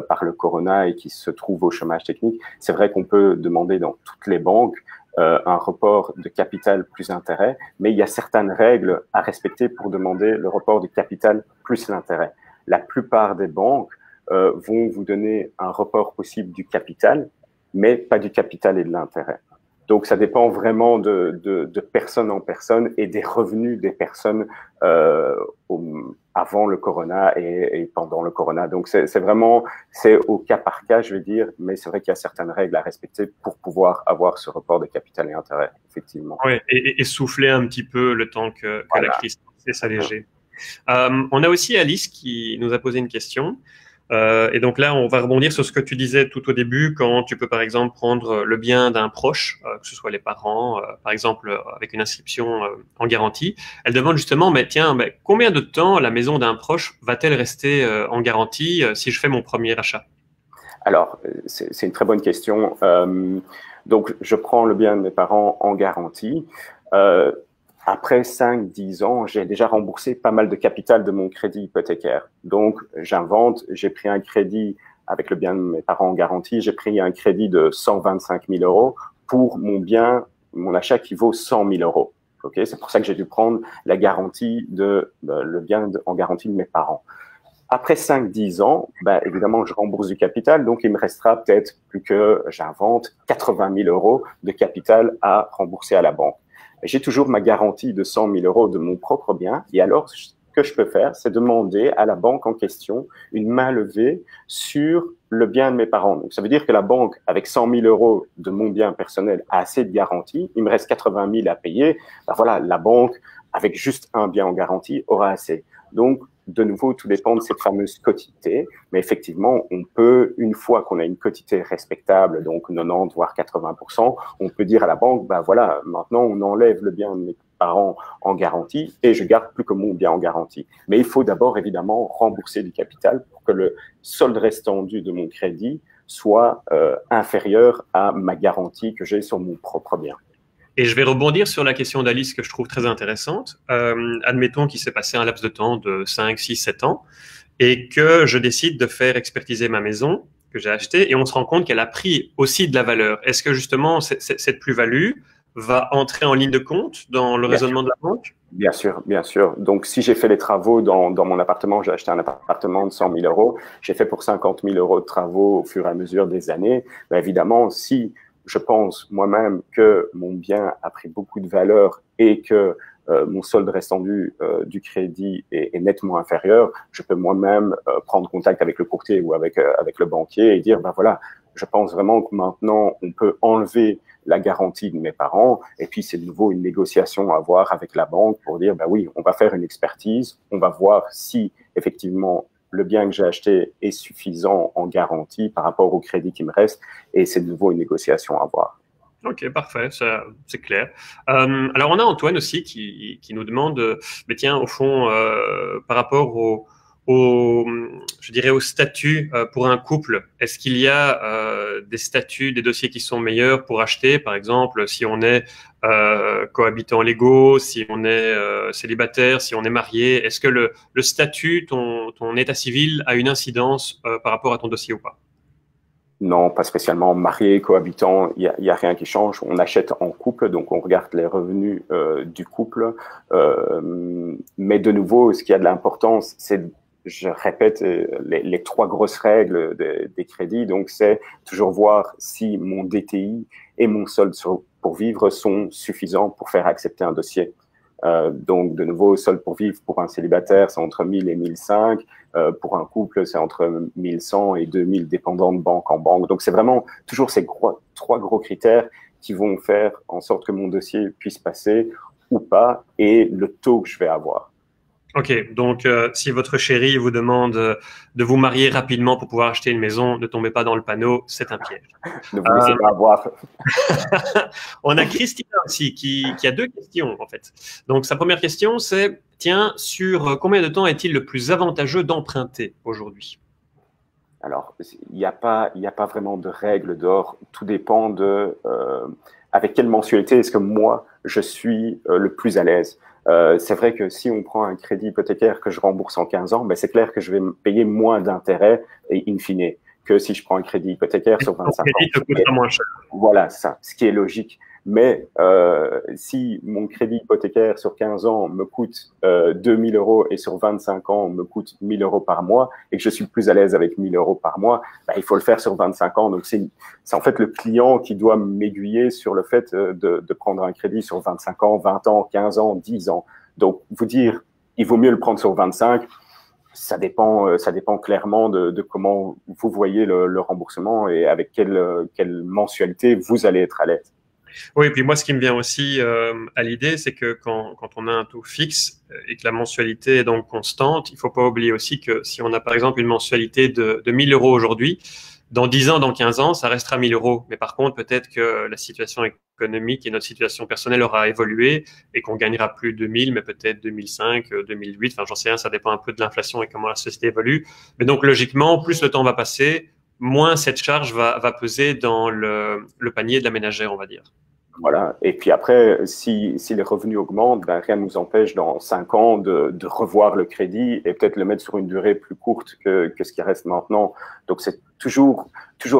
par le corona et qui se trouvent au chômage technique, c'est vrai qu'on peut demander dans toutes les banques un report de capital plus intérêt, mais il y a certaines règles à respecter pour demander le report du capital plus l'intérêt. La plupart des banques vont vous donner un report possible du capital, mais pas du capital et de l'intérêt. Donc, ça dépend vraiment de personne en personne et des revenus des personnes avant le corona et pendant le corona. Donc, c'est au cas par cas, je vais dire, mais c'est vrai qu'il y a certaines règles à respecter pour pouvoir avoir ce report de capital et intérêt, effectivement. Oui, et souffler un petit peu le temps que la crise s'alléger. On a aussi Alice qui nous a posé une question. Et donc là, on va rebondir sur ce que tu disais tout au début, quand tu peux par exemple prendre le bien d'un proche, que ce soit les parents, par exemple avec une inscription en garantie. Elle demande justement, mais tiens, combien de temps la maison d'un proche va-t-elle rester en garantie si je fais mon premier achat? Alors, c'est une très bonne question. Donc, je prends le bien de mes parents en garantie. Après 5-10 ans, j'ai déjà remboursé pas mal de capital de mon crédit hypothécaire. Donc, j'invente, j'ai pris un crédit avec le bien de mes parents en garantie, j'ai pris un crédit de 125 000 € pour mon bien, mon achat qui vaut 100 000 €. Okay, c'est pour ça que j'ai dû prendre la garantie le bien en garantie de mes parents. Après 5-10 ans, évidemment, je rembourse du capital, donc il me restera peut-être plus que, j'invente, 80 000 € de capital à rembourser à la banque. J'ai toujours ma garantie de 100 000 € de mon propre bien. Et alors, ce que je peux faire, c'est demander à la banque en question une main levée sur le bien de mes parents. Donc, ça veut dire que la banque, avec 100 000 € de mon bien personnel, a assez de garantie. Il me reste 80 000 à payer. Voilà, la banque, avec juste un bien en garantie, aura assez. Donc, de nouveau, tout dépend de cette fameuse quotité. Mais effectivement, on peut, une fois qu'on a une quotité respectable, donc 90 voire 80%, on peut dire à la banque, voilà, maintenant on enlève le bien de mes parents en garantie et je garde plus que mon bien en garantie. Mais il faut d'abord évidemment rembourser du capital pour que le solde restant dû de mon crédit soit inférieur à ma garantie que j'ai sur mon propre bien. Et je vais rebondir sur la question d'Alice que je trouve très intéressante. Admettons qu'il s'est passé un laps de temps de 5, 6, 7 ans et que je décide de faire expertiser ma maison que j'ai achetée et on se rend compte qu'elle a pris aussi de la valeur. Est-ce que justement cette plus-value va entrer en ligne de compte dans le raisonnement de la banque? Bien sûr, bien sûr. Donc, si j'ai fait les travaux dans mon appartement, j'ai acheté un appartement de 100 000 euros, j'ai fait pour 50 000 euros de travaux au fur et à mesure des années, ben évidemment, si je pense moi-même que mon bien a pris beaucoup de valeur et que mon solde restant du crédit est nettement inférieur, je peux moi-même prendre contact avec le courtier ou avec le banquier et dire, ben voilà, je pense vraiment que maintenant, on peut enlever la garantie de mes parents. Et puis, c'est de nouveau une négociation à avoir avec la banque pour dire, ben oui, on va faire une expertise, on va voir si effectivement le bien que j'ai acheté est suffisant en garantie par rapport au crédit qui me reste. Et c'est de nouveau une négociation à avoir. Ok, parfait, ça c'est clair. Alors on a Antoine aussi qui nous demande, mais tiens, au fond, par rapport je dirais au statut pour un couple, est-ce qu'il y a des statuts, des dossiers qui sont meilleurs pour acheter, par exemple, si on est cohabitants légaux, si on est célibataire, si on est marié, est-ce que le statut, ton état civil a une incidence par rapport à ton dossier ou pas? Non, pas spécialement. Marié, cohabitant, il y a rien qui change. On achète en couple, donc on regarde les revenus du couple. Mais de nouveau, ce qui a de l'importance, c'est, je répète, les trois grosses règles des crédits. Donc, c'est toujours voir si mon DTI et mon solde pour vivre sont suffisants pour faire accepter un dossier. Donc, de nouveau, solde pour vivre pour un célibataire, c'est entre 1000 et 1005. Pour un couple, c'est entre 1100 et 2000, dépendant de banque en banque. Donc, c'est vraiment toujours ces trois gros critères qui vont faire en sorte que mon dossier puisse passer ou pas et le taux que je vais avoir. Ok, donc si votre chérie vous demande de vous marier rapidement pour pouvoir acheter une maison, ne tombez pas dans le panneau, c'est un piège. Ne vous laissez pas avoir. On a Christina aussi qui a deux questions en fait. Donc sa première question c'est, tiens, sur combien de temps est-il le plus avantageux d'emprunter aujourd'hui? Alors, il n'y a pas vraiment de règle d'or. Tout dépend de avec quelle mensualité est-ce que moi, je suis le plus à l'aise. C'est vrai que si on prend un crédit hypothécaire que je rembourse en 15 ans, ben c'est clair que je vais payer moins d'intérêts et in fine que si je prends un crédit hypothécaire sur 25 ans. Crédit te coûtera moins cher. Voilà, ça, ce qui est logique. Mais si mon crédit hypothécaire sur 15 ans me coûte 2000 euros et sur 25 ans me coûte 1000 euros par mois et que je suis plus à l'aise avec 1000 euros par mois, ben, il faut le faire sur 25 ans. Donc, c'est en fait le client qui doit m'aiguiller sur le fait de prendre un crédit sur 25 ans, 20 ans, 15 ans, 10 ans. Donc, vous dire, il vaut mieux le prendre sur 25, ça dépend clairement de comment vous voyez le remboursement et avec quelle mensualité vous allez être à l'aise. Oui, et puis moi, ce qui me vient aussi à l'idée, c'est que quand on a un taux fixe et que la mensualité est donc constante, il faut pas oublier aussi que si on a par exemple une mensualité de 1000 euros aujourd'hui, dans 10 ans, dans 15 ans, ça restera 1000 euros. Mais par contre, peut-être que la situation économique et notre situation personnelle aura évolué et qu'on gagnera plus de 1000, mais peut-être 2005, 2008, enfin j'en sais rien, ça dépend un peu de l'inflation et comment la société évolue. Mais donc logiquement, plus le temps va passer, moins cette charge va peser dans le panier de la ménagère, on va dire. Voilà. Et puis après, si les revenus augmentent, ben, rien ne nous empêche dans 5 ans de revoir le crédit et peut-être le mettre sur une durée plus courte que ce qui reste maintenant. Donc, c'est toujours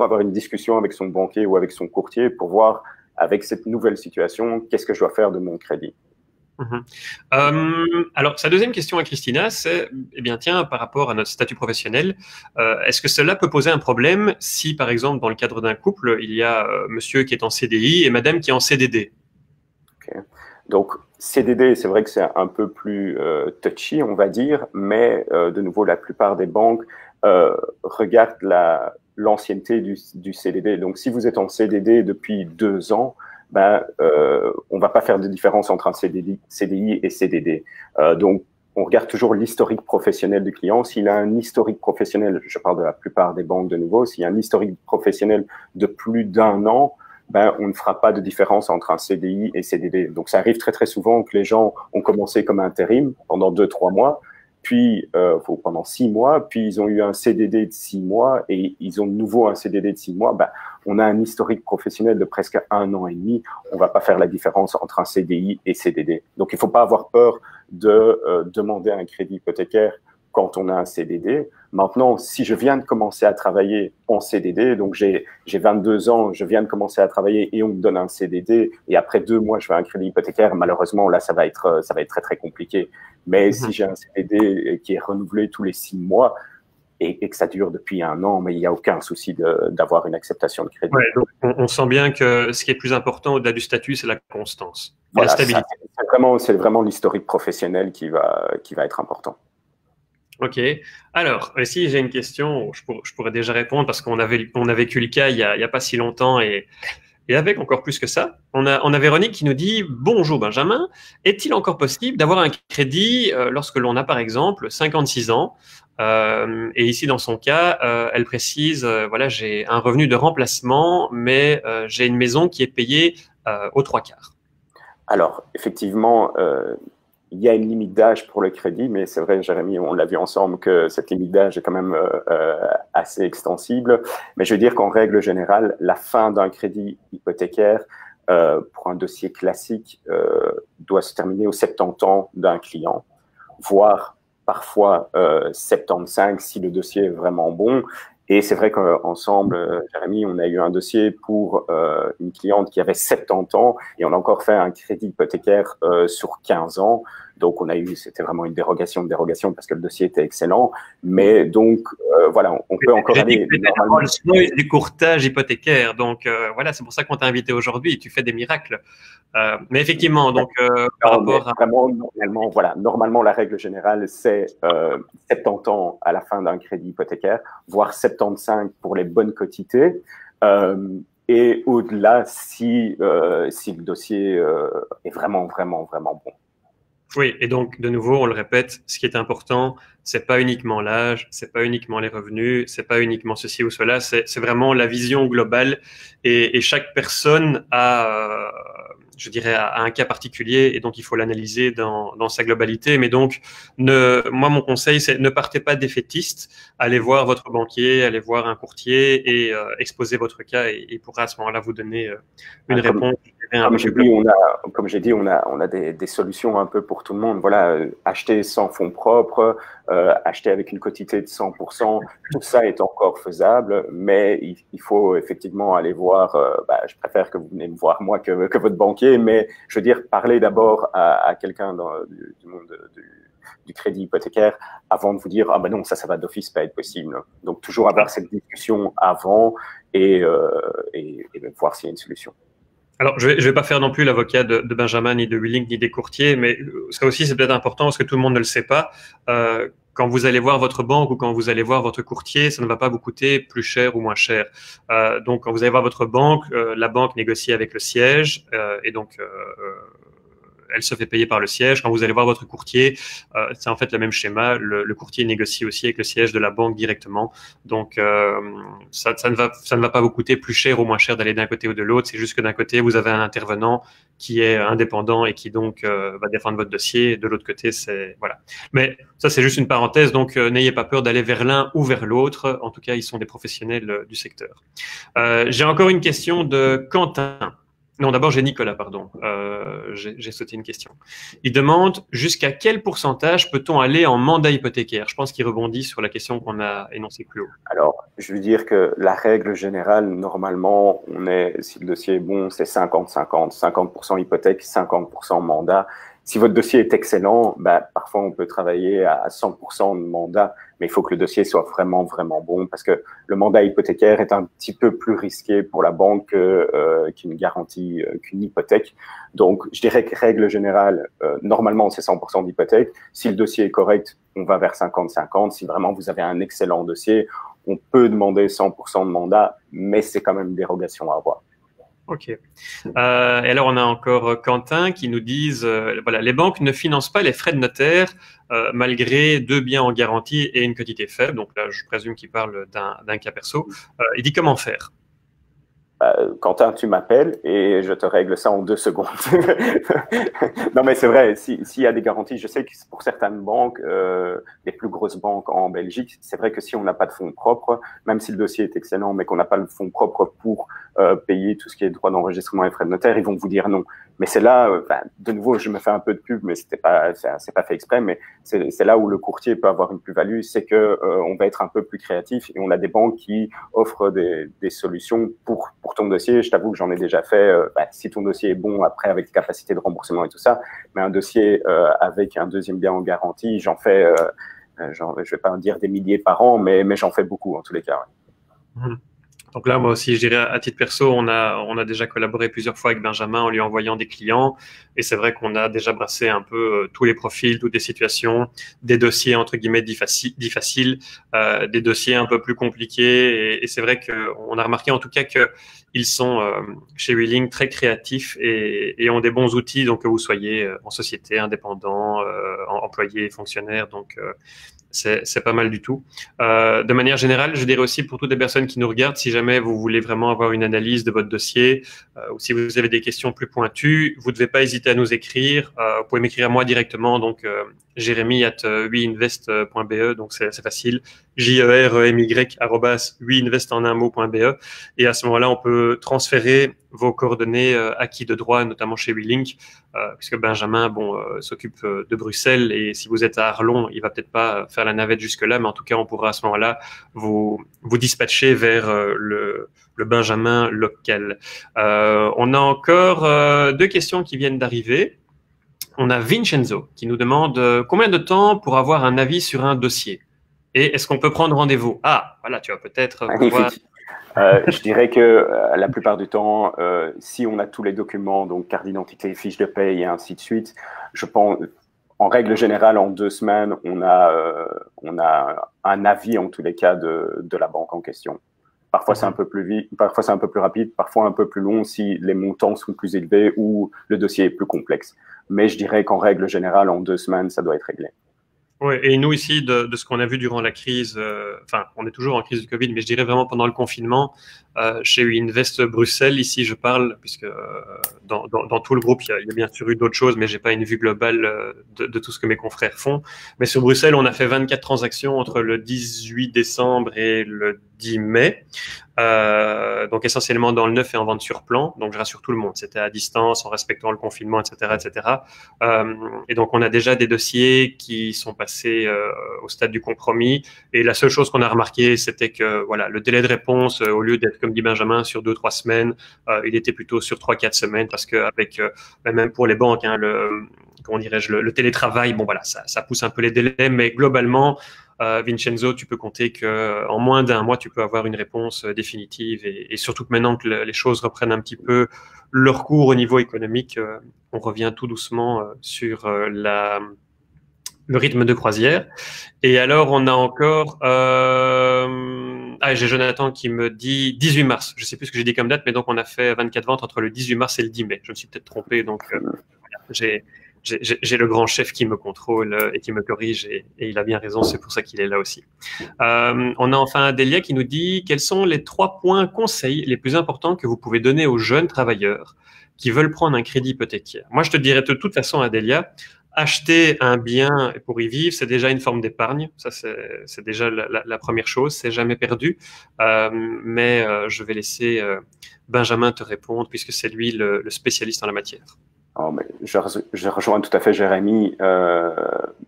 avoir une discussion avec son banquier ou avec son courtier pour voir, avec cette nouvelle situation, qu'est-ce que je dois faire de mon crédit. Alors, sa deuxième question à Christina, c'est, eh bien, tiens, par rapport à notre statut professionnel, est-ce que cela peut poser un problème si, par exemple, dans le cadre d'un couple, il y a monsieur qui est en CDI et madame qui est en CDD? Okay. Donc, CDD, c'est vrai que c'est un peu plus touchy, on va dire, mais de nouveau, la plupart des banques regardent l'ancienneté du CDD. Donc, si vous êtes en CDD depuis 2 ans, ben, on va pas faire de différence entre un CDI et CDD. Donc, on regarde toujours l'historique professionnel du client. S'il a un historique professionnel, je parle de la plupart des banques de nouveau, s'il y a un historique professionnel de plus d'1 an, ben, on ne fera pas de différence entre un CDI et CDD. Donc, ça arrive très, très souvent que les gens ont commencé comme intérim pendant 2-3 mois, puis pendant 6 mois, puis ils ont eu un CDD de 6 mois et ils ont de nouveau un CDD de 6 mois. Ben, on a un historique professionnel de presque 1 an et demi. On va pas faire la différence entre un CDI et CDD. Donc, il faut pas avoir peur de demander un crédit hypothécaire quand on a un CDD. Maintenant, si je viens de commencer à travailler en CDD, donc j'ai 22 ans, je viens de commencer à travailler et on me donne un CDD et après 2 mois, je fais un crédit hypothécaire, malheureusement, là, ça va être très, très compliqué. Mais si j'ai un CDD qui est renouvelé tous les 6 mois et que ça dure depuis 1 an, mais il n'y a aucun souci d'avoir une acceptation de crédit. Ouais, donc on sent bien que ce qui est plus important au-delà du statut, c'est la constance, voilà, la stabilité. C'est vraiment l'historique professionnel qui va être important. Ok. Alors, ici, j'ai une question, je pourrais déjà répondre parce on a vécu le cas il y a pas si longtemps et avec encore plus que ça. On a Véronique qui nous dit « Bonjour Benjamin, est-il encore possible d'avoir un crédit lorsque l'on a par exemple 56 ans ?» Et ici, dans son cas, elle précise voilà, j'ai un revenu de remplacement, mais j'ai une maison qui est payée aux 3/4. Alors, effectivement, il y a une limite d'âge pour le crédit, mais c'est vrai, Jérémy, on l'a vu ensemble que cette limite d'âge est quand même assez extensible. Mais je veux dire qu'en règle générale, la fin d'un crédit hypothécaire pour un dossier classique doit se terminer aux 70 ans d'un client, voire parfois 75 si le dossier est vraiment bon. Et c'est vrai qu'ensemble, Jérémy, on a eu un dossier pour une cliente qui avait 70 ans et on a encore fait un crédit hypothécaire sur 15 ans. Donc, c'était vraiment une dérogation parce que le dossier était excellent. Mais donc, voilà, on peut encore aller. Du courtage hypothécaire. Donc, voilà, c'est pour ça qu'on t'a invité aujourd'hui. Tu fais des miracles. Mais effectivement, donc, par rapport à. Vraiment, normalement, la règle générale, c'est 70 ans à la fin d'un crédit hypothécaire, voire 75 pour les bonnes quotités. Et au-delà, si le dossier est vraiment, vraiment, vraiment bon. Oui, et donc de nouveau, on le répète, ce qui est important, c'est pas uniquement l'âge, c'est pas uniquement les revenus, c'est pas uniquement ceci ou cela, c'est vraiment la vision globale et chaque personne a, je dirais, a un cas particulier et donc il faut l'analyser dans sa globalité. Mais donc, moi mon conseil, c'est ne partez pas défaitiste, allez voir votre banquier, allez voir un courtier et exposez votre cas et il pourra à ce moment-là vous donner une réponse. Comme j'ai dit, on a des solutions un peu pour tout le monde. Voilà, acheter sans fonds propres, acheter avec une quotité de 100%, tout ça est encore faisable, mais il faut effectivement aller voir, je préfère que vous venez me voir moi que votre banquier, mais je veux dire, parlez d'abord à quelqu'un du monde du crédit hypothécaire avant de vous dire « Ah ben non, ça va d'office pas être possible ». Donc, toujours avoir cette discussion avant et voir s'il y a une solution. Alors, je vais pas faire non plus l'avocat de Benjamin, ni de Willink, ni des courtiers, mais ça aussi, c'est peut-être important parce que tout le monde ne le sait pas. Quand vous allez voir votre banque ou quand vous allez voir votre courtier, ça ne va pas vous coûter plus cher ou moins cher. Donc, quand vous allez voir votre banque, la banque négocie avec le siège et donc elle se fait payer par le siège. Quand vous allez voir votre courtier, c'est en fait le même schéma. Le courtier négocie aussi avec le siège de la banque directement. Donc, ça ne va pas vous coûter plus cher ou moins cher d'aller d'un côté ou de l'autre. C'est juste que d'un côté, vous avez un intervenant qui est indépendant et qui donc va défendre votre dossier. Et de l'autre côté, c'est voilà. Mais ça, c'est juste une parenthèse. Donc, n'ayez pas peur d'aller vers l'un ou vers l'autre. En tout cas, ils sont des professionnels du secteur. J'ai encore une question de Quentin. Non, d'abord, j'ai Nicolas, pardon. J'ai sauté une question. Il demande jusqu'à quel pourcentage peut-on aller en mandat hypothécaire? Je pense qu'il rebondit sur la question qu'on a énoncée plus haut. Alors, je veux dire que la règle générale, normalement, si le dossier est bon, c'est 50-50. 50% hypothèque, 50% mandat. Si votre dossier est excellent, parfois on peut travailler à 100% de mandat, mais il faut que le dossier soit vraiment, vraiment bon parce que le mandat hypothécaire est un petit peu plus risqué pour la banque qu'une garantie, qu'une hypothèque. Donc, je dirais que règle générale, normalement, c'est 100% d'hypothèque. Si le dossier est correct, on va vers 50-50. Si vraiment vous avez un excellent dossier, on peut demander 100% de mandat, mais c'est quand même une dérogation à avoir. Ok. Et alors, on a encore Quentin qui nous disent voilà, les banques ne financent pas les frais de notaire malgré 2 biens en garantie et une quotité faible. Donc là, je présume qu'il parle d'un cas perso. Il dit comment faire? Quentin, tu m'appelles et je te règle ça en 2 secondes. Non, mais c'est vrai, s'il y a des garanties, je sais que pour certaines banques, les plus grosses banques en Belgique, c'est vrai que si on n'a pas de fonds propres, même si le dossier est excellent, mais qu'on n'a pas le fonds propre pour payer tout ce qui est droit d'enregistrement et frais de notaire, ils vont vous dire non. Mais c'est là, de nouveau, je me fais un peu de pub, mais c'est pas fait exprès, mais c'est là où le courtier peut avoir une plus-value, c'est que on va être un peu plus créatif et on a des banques qui offrent des solutions pour ton dossier. Je t'avoue que j'en ai déjà fait. Si ton dossier est bon, après avec capacité de remboursement et tout ça, mais un dossier avec un deuxième bien en garantie, j'en fais, je vais pas dire des milliers par an, mais j'en fais beaucoup en tous les cas. Ouais. Donc là, moi aussi, je dirais à titre perso, on a déjà collaboré plusieurs fois avec Benjamin en lui envoyant des clients. Et c'est vrai qu'on a déjà brassé un peu tous les profils, toutes les situations, des dossiers entre guillemets dits faciles, des dossiers un peu plus compliqués. Et c'est vrai qu'on a remarqué en tout cas que ils sont chez Wheeling très créatifs et ont des bons outils. Donc que vous soyez en société, indépendant, employé, fonctionnaire. Donc c'est pas mal du tout. De manière générale, je dirais aussi pour toutes les personnes qui nous regardent, si jamais vous voulez vraiment avoir une analyse de votre dossier ou si vous avez des questions plus pointues, vous ne devez pas hésiter à nous écrire. Vous pouvez m'écrire à moi directement, donc jeremy@weinvest.be, donc c'est facile. jeremy@weinvest en un mot.be. Et à ce moment-là, on peut transférer vos coordonnées acquis de droit, notamment chez WeLink, puisque Benjamin s'occupe de Bruxelles et si vous êtes à Arlon, il va peut-être pas faire la navette jusque-là, mais en tout cas, on pourra à ce moment-là vous dispatcher vers le Benjamin local. On a encore 2 questions qui viennent d'arriver. On a Vincenzo qui nous demande combien de temps pour avoir un avis sur un dossier et est-ce qu'on peut prendre rendez-vous? Ah, voilà, tu vas peut-être pouvoir... Je dirais que la plupart du temps, si on a tous les documents, donc carte d'identité, fiche de paye et ainsi de suite, je pense, en règle générale, en 2 semaines, on a un avis en tous les cas de la banque en question. Parfois, c'est un peu plus vite, parfois c'est un peu plus rapide, parfois un peu plus long si les montants sont plus élevés ou le dossier est plus complexe. Mais je dirais qu'en règle générale, en 2 semaines, ça doit être réglé. Oui, et nous ici, de ce qu'on a vu durant la crise, on est toujours en crise du Covid, mais je dirais vraiment pendant le confinement, chez Invest Bruxelles, ici je parle, puisque dans tout le groupe, il y a bien sûr eu d'autres choses, mais j'ai pas une vue globale de tout ce que mes confrères font. Mais sur Bruxelles, on a fait 24 transactions entre le 18 décembre et le 10 mai. Donc essentiellement dans le neuf et en vente sur plan. Donc je rassure tout le monde, c'était à distance, en respectant le confinement, etc., etc. Et donc on a déjà des dossiers qui sont passés au stade du compromis. Et la seule chose qu'on a remarqué, c'était que voilà, le délai de réponse, au lieu d'être comme dit Benjamin sur 2-3 semaines, il était plutôt sur 3-4 semaines parce que avec même pour les banques, hein, le télétravail, bon voilà, ça pousse un peu les délais, mais globalement. Vincenzo, tu peux compter que en moins d'1 mois, tu peux avoir une réponse définitive et surtout que maintenant que les choses reprennent un petit peu leur cours au niveau économique, on revient tout doucement sur le rythme de croisière. Et alors, on a encore... j'ai Jonathan qui me dit 18 mars. Je sais plus ce que j'ai dit comme date, mais donc on a fait 24 ventes entre le 18 mars et le 10 mai. Je me suis peut-être trompé, donc j'ai le grand chef qui me contrôle et qui me corrige et il a bien raison, c'est pour ça qu'il est là aussi. On a enfin Adélia qui nous dit quels sont les 3 points conseils les plus importants que vous pouvez donner aux jeunes travailleurs qui veulent prendre un crédit hypothécaire. Moi, je te dirais de toute façon, Adélia, acheter un bien pour y vivre, c'est déjà une forme d'épargne. Ça, c'est déjà la première chose. C'est jamais perdu. Mais je vais laisser Benjamin te répondre puisque c'est lui le spécialiste en la matière. Oh, mais je rejoins tout à fait Jérémy.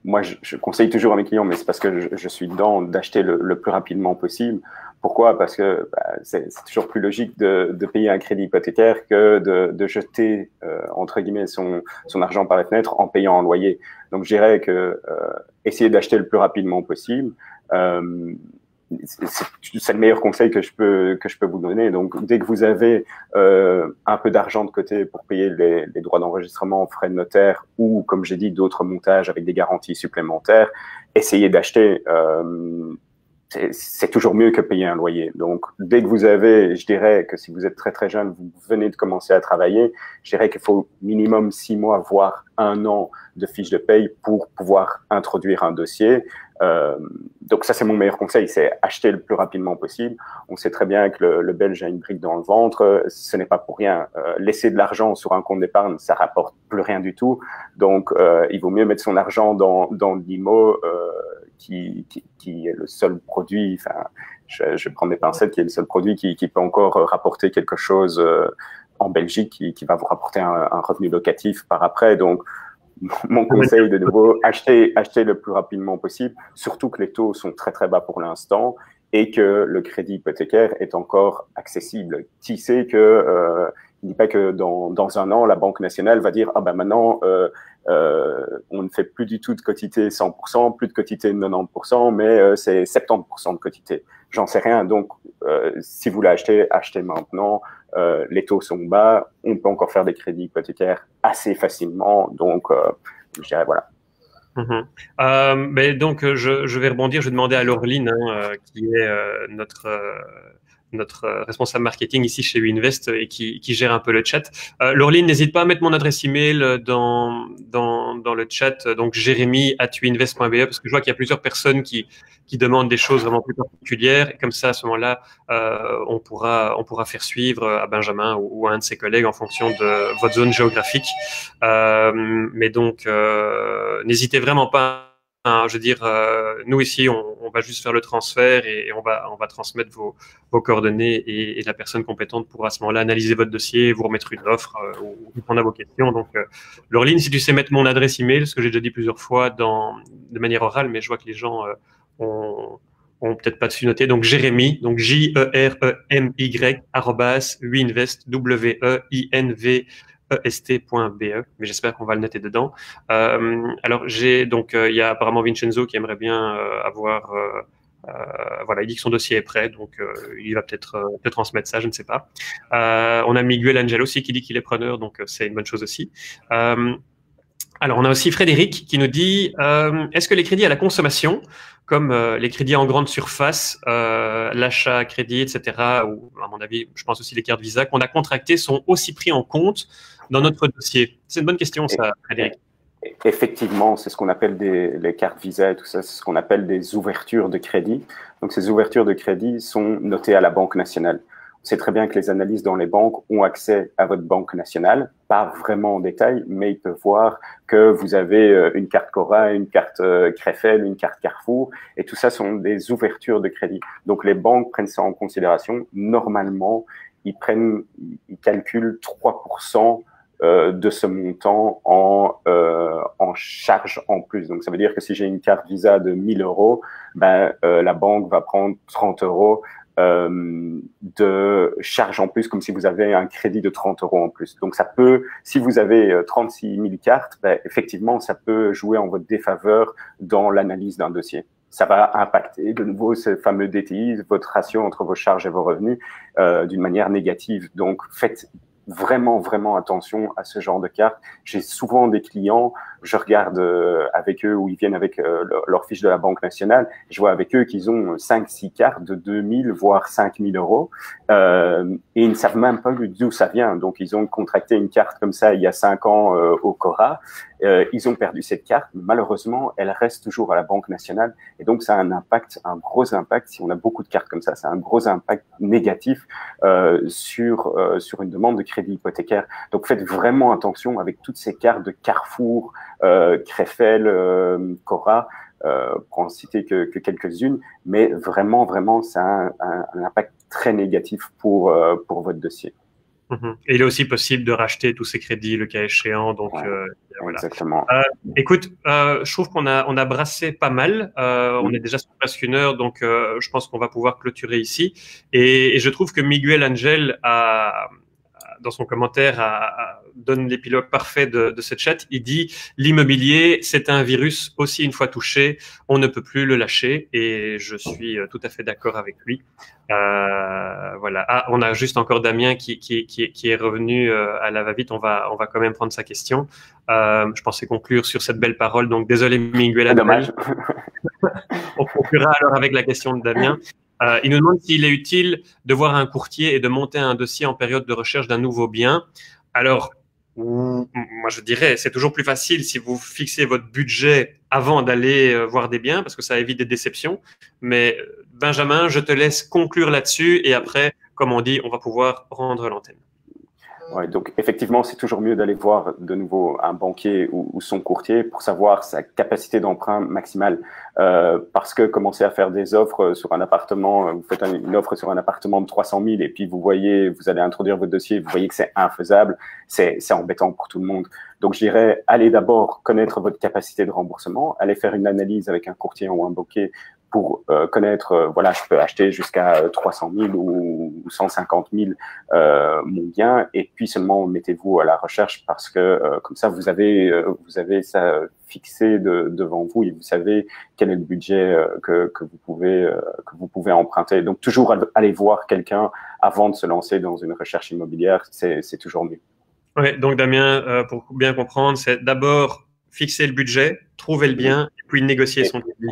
Moi, je conseille toujours à mes clients, mais c'est parce que je suis dedans, d'acheter le plus rapidement possible. Pourquoi? Parce que c'est toujours plus logique de payer un crédit hypothécaire que de jeter, entre guillemets, son argent par les fenêtres en payant un loyer. Donc, je dirais que essayer d'acheter le plus rapidement possible. C'est le meilleur conseil que je peux vous donner. Donc, dès que vous avez un peu d'argent de côté pour payer les droits d'enregistrement, frais de notaire ou, comme j'ai dit, d'autres montages avec des garanties supplémentaires, essayez d'acheter. C'est toujours mieux que payer un loyer. Donc, dès que vous avez, je dirais que si vous êtes très très jeune, vous venez de commencer à travailler, je dirais qu'il faut minimum 6 mois, voire 1 an de fiche de paye pour pouvoir introduire un dossier. Donc ça, c'est mon meilleur conseil, c'est acheter le plus rapidement possible. On sait très bien que le Belge a une brique dans le ventre, ce n'est pas pour rien. Laisser de l'argent sur un compte d'épargne, ça rapporte plus rien du tout. Donc, il vaut mieux mettre son argent dans l'IMO, qui est le seul produit, enfin, je prends des pincettes, qui est le seul produit qui peut encore rapporter quelque chose en Belgique qui va vous rapporter un revenu locatif par après. Donc, mon conseil, de nouveau, achetez le plus rapidement possible, surtout que les taux sont très, très bas pour l'instant et que le crédit hypothécaire est encore accessible. Qui sait que, il ne dit pas que dans un an, la Banque nationale va dire, ah ben maintenant, on ne fait plus du tout de quotité 100%, plus de quotité 90%, mais c'est 70% de quotité. J'en sais rien. Donc, si vous l'achetez, achetez maintenant. Les taux sont bas, on peut encore faire des crédits hypothécaires assez facilement, donc je dirais voilà. Mais donc je vais rebondir, je vais demander à Laureline, qui est notre responsable marketing ici chez WeInvest et qui gère un peu le chat. Laureline, n'hésite pas à mettre mon adresse email dans le chat, donc jeremy@weinvest.be, parce que je vois qu'il y a plusieurs personnes qui demandent des choses vraiment plus particulières. Et comme ça, à ce moment-là, on pourra faire suivre à Benjamin ou à un de ses collègues en fonction de votre zone géographique. Mais donc, n'hésitez vraiment pas. Je veux dire, nous ici, on va juste faire le transfert et on va transmettre vos coordonnées et la personne compétente pourra à ce moment-là analyser votre dossier, vous remettre une offre ou répondre à vos questions. Donc, Laureline, si tu sais mettre mon adresse email, ce que j'ai déjà dit plusieurs fois de manière orale, mais je vois que les gens ont peut-être pas dessus noté. Donc, Jérémy, donc JEREMY @weinvest, WEINVEST.be, mais j'espère qu'on va le noter dedans. Alors il y a apparemment Vincenzo qui aimerait bien avoir voilà, il dit que son dossier est prêt, donc il va peut-être te transmettre ça, je ne sais pas. On a Miguel Angel aussi qui dit qu'il est preneur, donc c'est une bonne chose aussi. Alors, on a aussi Frédéric qui nous dit est-ce que les crédits à la consommation, comme les crédits en grande surface, l'achat à crédit, etc., ou à mon avis, je pense aussi les cartes Visa qu'on a contractées, sont aussi pris en compte dans notre dossier? C'est une bonne question, ça, Frédéric. Effectivement, c'est ce qu'on appelle les cartes Visa et tout ça, c'est ce qu'on appelle des ouvertures de crédit. Donc, ces ouvertures de crédit sont notées à la Banque nationale. On sait très bien que les analystes dans les banques ont accès à votre banque nationale, pas vraiment en détail, mais ils peuvent voir que vous avez une carte Cora, une carte Crefel, une carte Carrefour, et tout ça sont des ouvertures de crédit. Donc les banques prennent ça en considération. Normalement, ils calculent 3% de ce montant en charge en plus. Donc ça veut dire que si j'ai une carte Visa de 1 000 €, la banque va prendre 30 € de charge en plus, comme si vous avez un crédit de 30 € en plus. Donc ça peut, si vous avez 36 000 cartes, effectivement, ça peut jouer en votre défaveur dans l'analyse d'un dossier. Ça va impacter de nouveau ce fameux DTI, votre ratio entre vos charges et vos revenus, d'une manière négative. Donc faites vraiment, vraiment attention à ce genre de cartes. J'ai souvent des clients, je regarde avec eux où ils viennent avec leur fiche de la Banque nationale. Je vois avec eux qu'ils ont 5-6 cartes de 2 000, voire 5 000 €. Et ils ne savent même pas d'où ça vient. Donc, ils ont contracté une carte comme ça il y a 5 ans au Cora. Ils ont perdu cette carte. Malheureusement, elle reste toujours à la Banque nationale. Et donc, ça a un impact, un gros impact. Si on a beaucoup de cartes comme ça un gros impact négatif sur une demande de crédit hypothécaire. Donc, faites vraiment attention avec toutes ces cartes de Carrefour, Crefel, Cora, pour en citer que quelques-unes, mais vraiment, vraiment, ça a un impact très négatif pour votre dossier. Et il est aussi possible de racheter tous ces crédits le cas échéant. Donc, voilà. Exactement. Écoute, je trouve qu'on a brassé pas mal. On est déjà sur presque 1 heure, donc je pense qu'on va pouvoir clôturer ici. Et je trouve que Miguel Angel dans son commentaire, donne l'épilogue parfait de ce chat. Il dit « L'immobilier, c'est un virus aussi une fois touché, on ne peut plus le lâcher. » Et je suis tout à fait d'accord avec lui. Voilà. Ah, on a juste encore Damien qui est revenu à la va-vite. On va quand même prendre sa question. Je pensais conclure sur cette belle parole. Donc, désolé, Miguel. Dommage. On conclura alors avec la question de Damien. Il nous demande s'il est utile de voir un courtier et de monter un dossier en période de recherche d'un nouveau bien. Alors, moi je dirais, c'est toujours plus facile si vous fixez votre budget avant d'aller voir des biens, parce que ça évite des déceptions. Mais Benjamin, je te laisse conclure là-dessus et après, comme on dit, on va pouvoir rendre l'antenne. Ouais, donc effectivement, c'est toujours mieux d'aller voir de nouveau un banquier ou son courtier pour savoir sa capacité d'emprunt maximale. Parce que commencer à faire des offres sur un appartement, vous faites une offre sur un appartement de 300 000 et puis vous allez introduire votre dossier, vous voyez que c'est infaisable, c'est embêtant pour tout le monde. Donc je dirais, allez d'abord connaître votre capacité de remboursement, allez faire une analyse avec un courtier ou un banquier pour connaître, voilà, je peux acheter jusqu'à 300 000 ou 150 000 mon bien, et puis seulement mettez-vous à la recherche parce que comme ça vous avez ça fixé devant vous et vous savez quel est le budget que vous pouvez emprunter. Donc toujours aller voir quelqu'un avant de se lancer dans une recherche immobilière, c'est toujours mieux. Ouais, donc Damien, pour bien comprendre, c'est d'abord fixer le budget, trouver le bien, et puis négocier son crédit.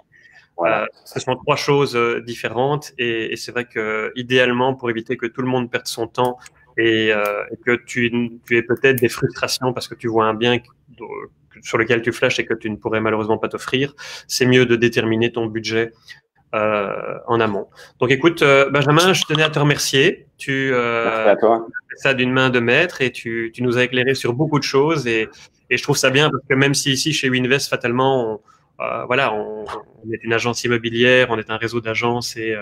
Voilà. Ce sont trois choses différentes et c'est vrai que idéalement, pour éviter que tout le monde perde son temps et que tu aies peut-être des frustrations parce que tu vois un bien sur lequel tu flashes et que tu ne pourrais malheureusement pas t'offrir, c'est mieux de déterminer ton budget en amont. Donc écoute, Benjamin, je tenais à te remercier. Merci à toi. Fait ça d'une main de maître et tu nous as éclairé sur beaucoup de choses et je trouve ça bien parce que même si ici chez Winvest, fatalement, voilà, on est une agence immobilière, on est un réseau d'agences et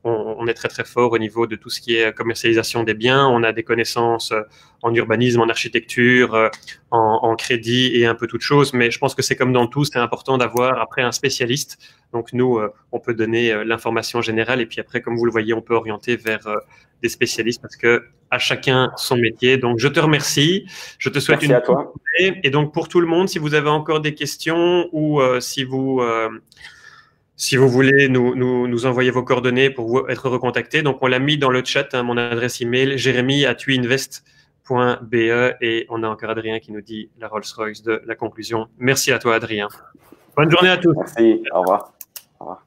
on est très très fort au niveau de tout ce qui est commercialisation des biens. On a des connaissances en urbanisme, en architecture, en crédit et un peu toutes choses. Mais je pense que c'est comme dans tout, c'est important d'avoir après un spécialiste. Donc nous, on peut donner l'information générale et puis après, comme vous le voyez, on peut orienter vers des spécialistes parce que à chacun son métier. Donc je te remercie, je te souhaite Merci à toi. Et donc pour tout le monde, si vous avez encore des questions ou si vous voulez nous envoyer vos coordonnées pour vous être recontacté, donc on l'a mis dans le chat, hein, mon adresse email, jeremy@winvest.be et on a encore Adrien qui nous dit la Rolls-Royce de la conclusion. Merci à toi Adrien. Bonne journée à tous. Merci, au revoir. Au revoir.